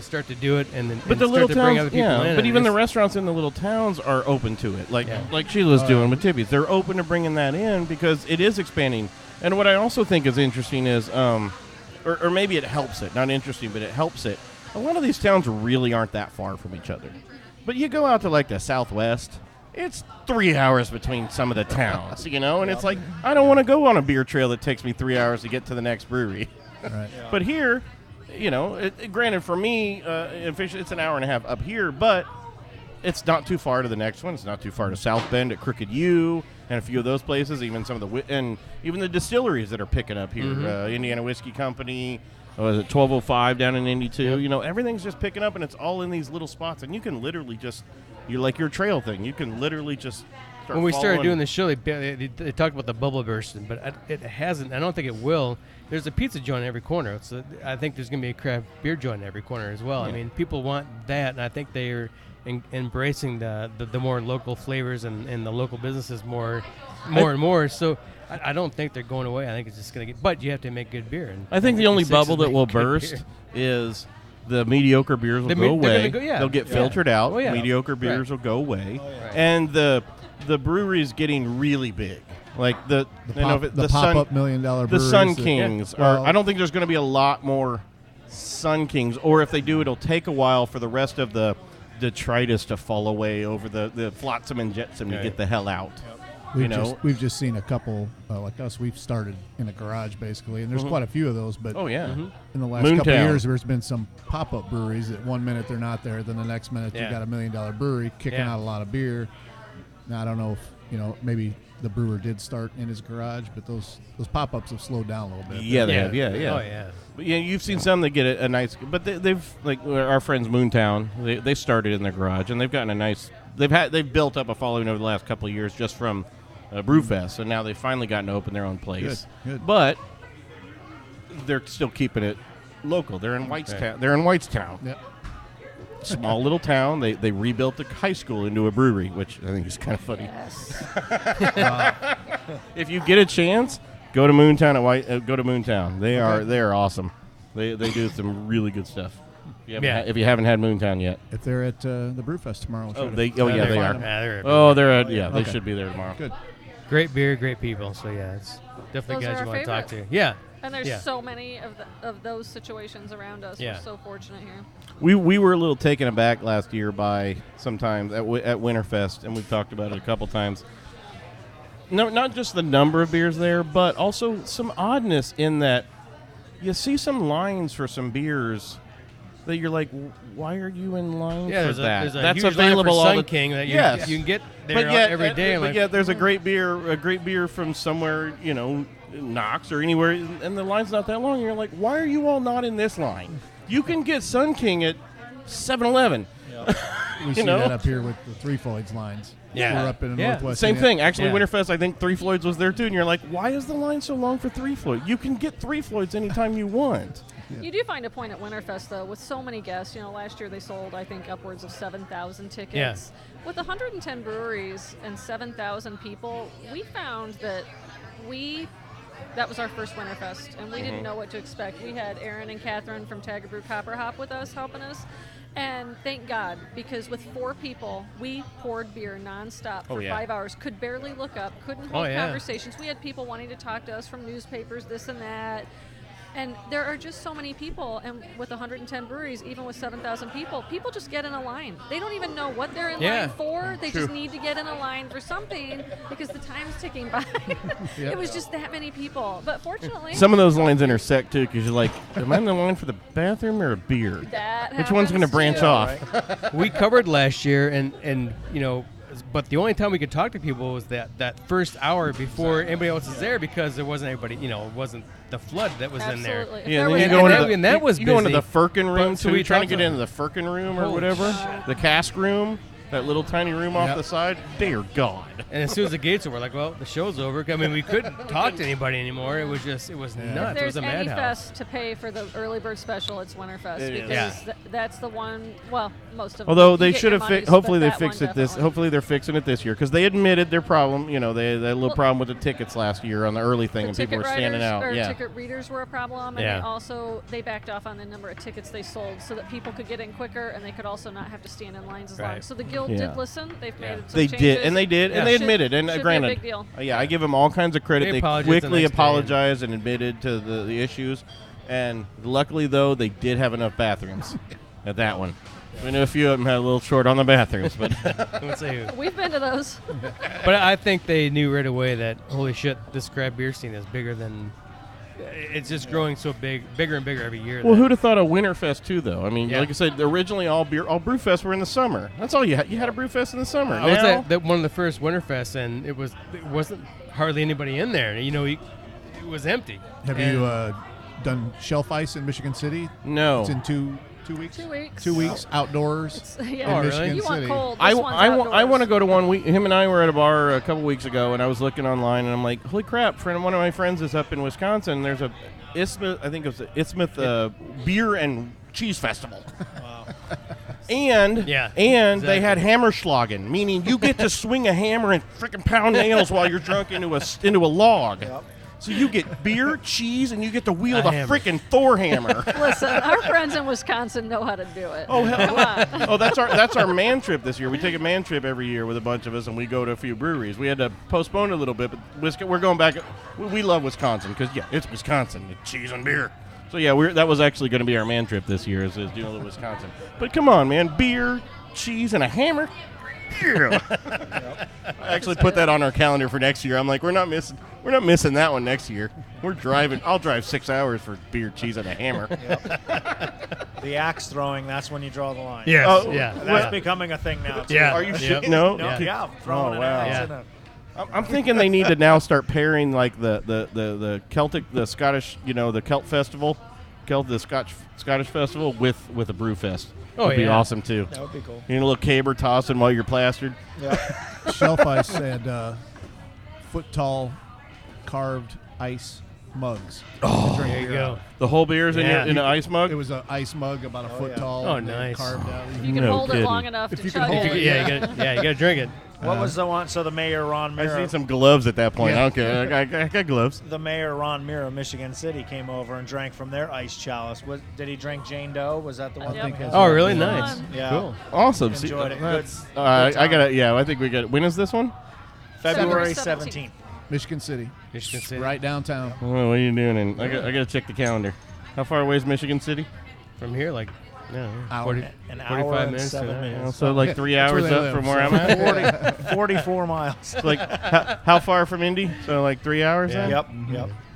start to do it, and then the start little to towns, bring other people in. But even the restaurants in the little towns are open to it, like Sheila's doing with Tippy's. They're open to bringing that in because it is expanding. And what I also think is interesting is, or maybe it helps it. Not interesting, but it helps it. A lot of these towns really aren't that far from each other. But you go out to like the Southwest. It's 3 hours between some of the towns, and it's like, I don't want to go on a beer trail that takes me 3 hours to get to the next brewery. Right. But here, granted for me, it's an hour and a half up here, but it's not too far to the next one. It's not too far to South Bend at Crooked U and a few of those places, even some of and even the distilleries that are picking up here. Mm-hmm. Indiana Whiskey Company, was it 1205 down in Indy too? Yep. Everything's just picking up, and it's all in these little spots, and you can literally just, your trail thing, you can literally just start when we started following. doing the show, they talked about the bubble bursting, but it hasn't. I don't think it will. There's a pizza joint in every corner. So I think there's going to be a craft beer joint in every corner as well. Yeah. I mean, people want that, and I think they are embracing the more local flavors and the local businesses more and more. So I don't think they're going away. I think it's just going to get. But you have to make good beer. And I think the only bubble that will burst is the mediocre beers will go away. They'll get filtered out. Mediocre beers will go away, and the breweries getting really big. Like the pop-up $1 million breweries. The Sun Kings are. I don't think there's going to be a lot more Sun Kings, or if they do, it'll take a while for the rest of the detritus to fall away over the flotsam and jetsam to get the hell out. Yep. We've just seen a couple like us. We've started in a garage basically, and there's quite a few of those. But in the last couple of years, there's been some pop-up breweries that 1 minute they're not there, then the next minute you got $1 million brewery kicking out a lot of beer. Now I don't know if maybe the brewer did start in his garage, but those pop-ups have slowed down a little bit. Yeah, they have. Yeah. Oh yeah. But you've seen some that get a nice, but they've like our friends Moontown. They started in their garage, and they've gotten a nice. They've built up a following over the last couple of years just from Brewfest, and now they've finally gotten to open their own place. Good. But they're still keeping it local. They're in Whitestown. They're in Whitestown. Yep. Small little town. They rebuilt the high school into a brewery, which I think is kind of funny. Yes. If you get a chance, go to Moontown go to Moontown. They are awesome. They do some really good stuff. If you haven't had Moontown yet, if they're at the Brewfest tomorrow, they are. They should be there tomorrow. Good. Great beer, great people. So it's definitely Those guys are you our want to talk favorite. to. Yeah. And there's so many of those situations around us. Yeah. We're so fortunate here. We were a little taken aback last year by sometimes at Winterfest, and we've talked about it a couple times. No, not just the number of beers there, but also some oddness in that you see some lines for some beers that you're like, why are you in line for that? There's a That's huge available line for all Sun the King that you can get there every day. But yet there's a great beer from somewhere, Knox or anywhere, and the line's not that long. And you're like, why are you all not in this line? You can get Sun King at 7-Eleven. Yep. We see that up here with the Three Floyds lines. Yeah. We're up in the Northwest. Same thing. Actually, Winterfest, I think Three Floyds was there too. And you're like, why is the line so long for Three Floyds? You can get Three Floyds anytime you want. Yeah. You do find a point at Winterfest, though, with so many guests. Last year they sold, I think, upwards of 7,000 tickets. Yeah. With 110 breweries and 7,000 people, we found that that was our first Winterfest, and we didn't know what to expect. We had Aaron and Catherine from Tiger Brew Copper Hop with us, helping us. And thank God, because with 4 people, we poured beer nonstop for 5 hours, could barely look up, couldn't hold conversations. We had people wanting to talk to us from newspapers, this and that. And there are just so many people, and with 110 breweries, even with 7,000 people just get in a line. They don't even know what they're in line for. They just need to get in a line for something because the time's ticking by. It was just that many people. But fortunately... Some of those lines intersect, too, because you're like, am I in the line for the bathroom or a beer? Which one's going to branch off? Right? We covered last year, and you know, but the only time we could talk to people was that first hour before anybody else is there because there wasn't anybody, you know, it wasn't the flood that was in there. Yeah, and then you go into the Firkin room, so we trying to get into the Firkin room or whatever, the cask room, that little tiny room off the side. Dear God. And as soon as the gates were like, well, the show's over. I mean, we couldn't talk to anybody anymore. It was nuts. If it there's was a any madhouse. fest to pay for the early bird special, it's Winterfest because that's the one. Well, most of them. Although they should have hopefully they fixed it this. Hopefully they're fixing it this year because they admitted their problem. You know, they had a little problem with the tickets last year on the early thing, and people were standing out. Ticket readers were a problem, and they backed off on the number of tickets they sold so that people could get in quicker and they could also not have to stand in lines as long. So the guild did listen. They've made some changes. They did, and they admitted. And granted, big deal. I give them all kinds of credit. They quickly apologized and admitted to the issues. And luckily, though, they did have enough bathrooms at that one. We knew a few of them had a little short on the bathrooms, but we've been to those. But I think they knew right away that holy shit, this craft beer scene is bigger than. It's just growing so bigger and bigger every year. Well, who'd have thought of Winterfest too, though? I mean, like I said, originally all Brewfests were in the summer. That's all you had. You had a Brewfest in the summer. I was at one of the first Winterfests, and it wasn't hardly anybody in there. You know, it was empty. Have you done shelf ice in Michigan City? No. It's in 2 weeks. 2 weeks. 2 weeks outdoors. In Michigan really? You City. want cold. I want to go to one week. Him and I were at a bar a couple weeks ago, and I was looking online, and I'm like, holy crap! One of my friends is up in Wisconsin. There's a Isthmus, I think it was the Isthmus Beer and Cheese Festival. Wow. And they had Hammerschlagen, meaning you get to swing a hammer and freaking pound nails while you're drunk into a log. Yep. So you get beer, cheese, and you get to wield a freaking Thor hammer. Listen, our friends in Wisconsin know how to do it. Oh, hell. Oh, that's our man trip this year. We take a man trip every year with a bunch of us, and we go to a few breweries. We had to postpone it a little bit, but we're going back. We love Wisconsin because, it's Wisconsin. It's cheese and beer. So, that was actually going to be our man trip this year is doing a little Wisconsin. But come on, man. Beer, cheese, and a hammer. Yeah. I actually put that on our calendar for next year. I'm like, we're not missing that one next year. We're driving. I'll drive 6 hours for beer, cheese, and a hammer. Yep. The axe throwing, that's when you draw the line. Yes. That's becoming a thing now, too. Yeah. Are you shit? No? Yeah, throwing an axe in a... I'm thinking they need to now start pairing like the Celtic, the Scottish, the Celt Festival, the Scottish Festival with a brew fest. That'd be awesome too. That would be cool. You know, a little caber tossing while you're plastered. Yeah. Shelf ice had foot tall carved ice mugs. Oh, there you go. The whole beer's in an ice mug? It was an ice mug about a foot tall. Oh, nice. Carved out. If you can hold it long enough to chug it. You got to drink it. What was the one? So the mayor, Ron Mira. I need some gloves at that point. Okay, I got gloves. The mayor, Ron Mira of Michigan City, came over and drank from their ice chalice. Did he drink Jane Doe? Was that the one? Oh, really? Nice. Yeah. Cool. Awesome. Enjoyed it. Good I got it. Yeah, I think we got it. When is this one? February 17th. Michigan City. Right downtown. Oh, what are you doing? I got to check the calendar. How far away is Michigan City? From here, like... an 45 hour and minutes. 7 minutes. So like 3 hours up from where I'm at? 44 miles. Like how far from Indy? So like 3 hours then? Yep.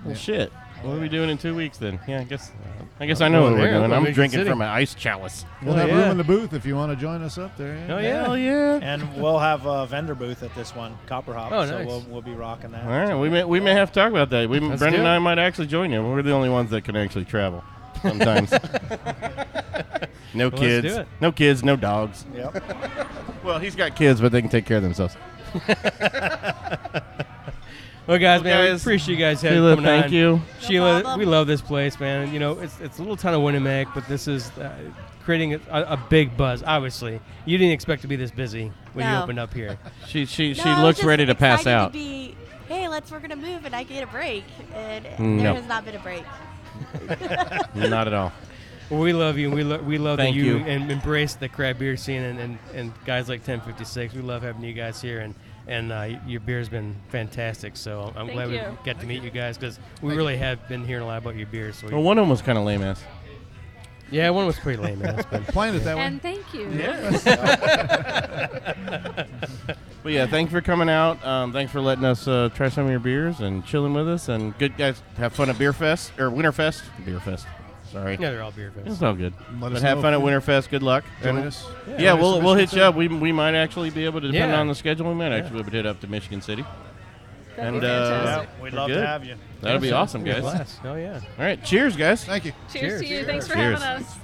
Well, shit. What are we doing in 2 weeks then? Yeah, I guess I know what we're doing. I'm drinking from an ice chalice. We'll have room in the booth if you want to join us up there. Oh, yeah. Hell yeah. And we'll have a vendor booth at this one, Copper Hop. Oh, so nice. we'll be rocking that. All right, we may have to talk about that. Brendan and I might actually join you. We're the only ones that can actually travel sometimes. No kids. Let's do it. No kids, no dogs. Yep. Well, he's got kids, but they can take care of themselves. Well, guys, we appreciate you guys coming on. Thank you. Sheila, we love this place, man. You know, it's a little town of Winamac, but this is creating a big buzz, obviously. You didn't expect to be this busy when you opened up here. She looks ready to pass out. Hey, we're gonna move and I get a break, and No. there has not been a break. Not at all. Well, we love you, and we love Thank that you you. and embrace the craft beer scene and guys like 1056. We love having you guys here, and your beer's been fantastic. So I'm glad we got to meet you guys because we really have been hearing a lot about your beers. So Well, one of them was kind of lame ass. yeah, one was pretty lame ass. But Playing it that way. And thank you. But yeah, thanks for coming out. Thanks for letting us try some of your beers and chilling with us. And good guys, have fun at Beer Fest or Winter Fest. Beer Fest. Sorry. Yeah, they're all beer fest. It's all good. Let But us have know fun if at you Winter Fest. Good luck. join And- us. Yeah, Join us we'll to hit Michigan you up. We might actually be able to, depending Yeah. on the schedule, we might actually be able to hit up to Michigan City. That'd be Yeah, fantastic. we'd we're love good. to have you. That'll be awesome, Be a guys. blast. Oh yeah. All right, cheers, guys. Thank you. Cheers to you. Thanks for Cheers. having us.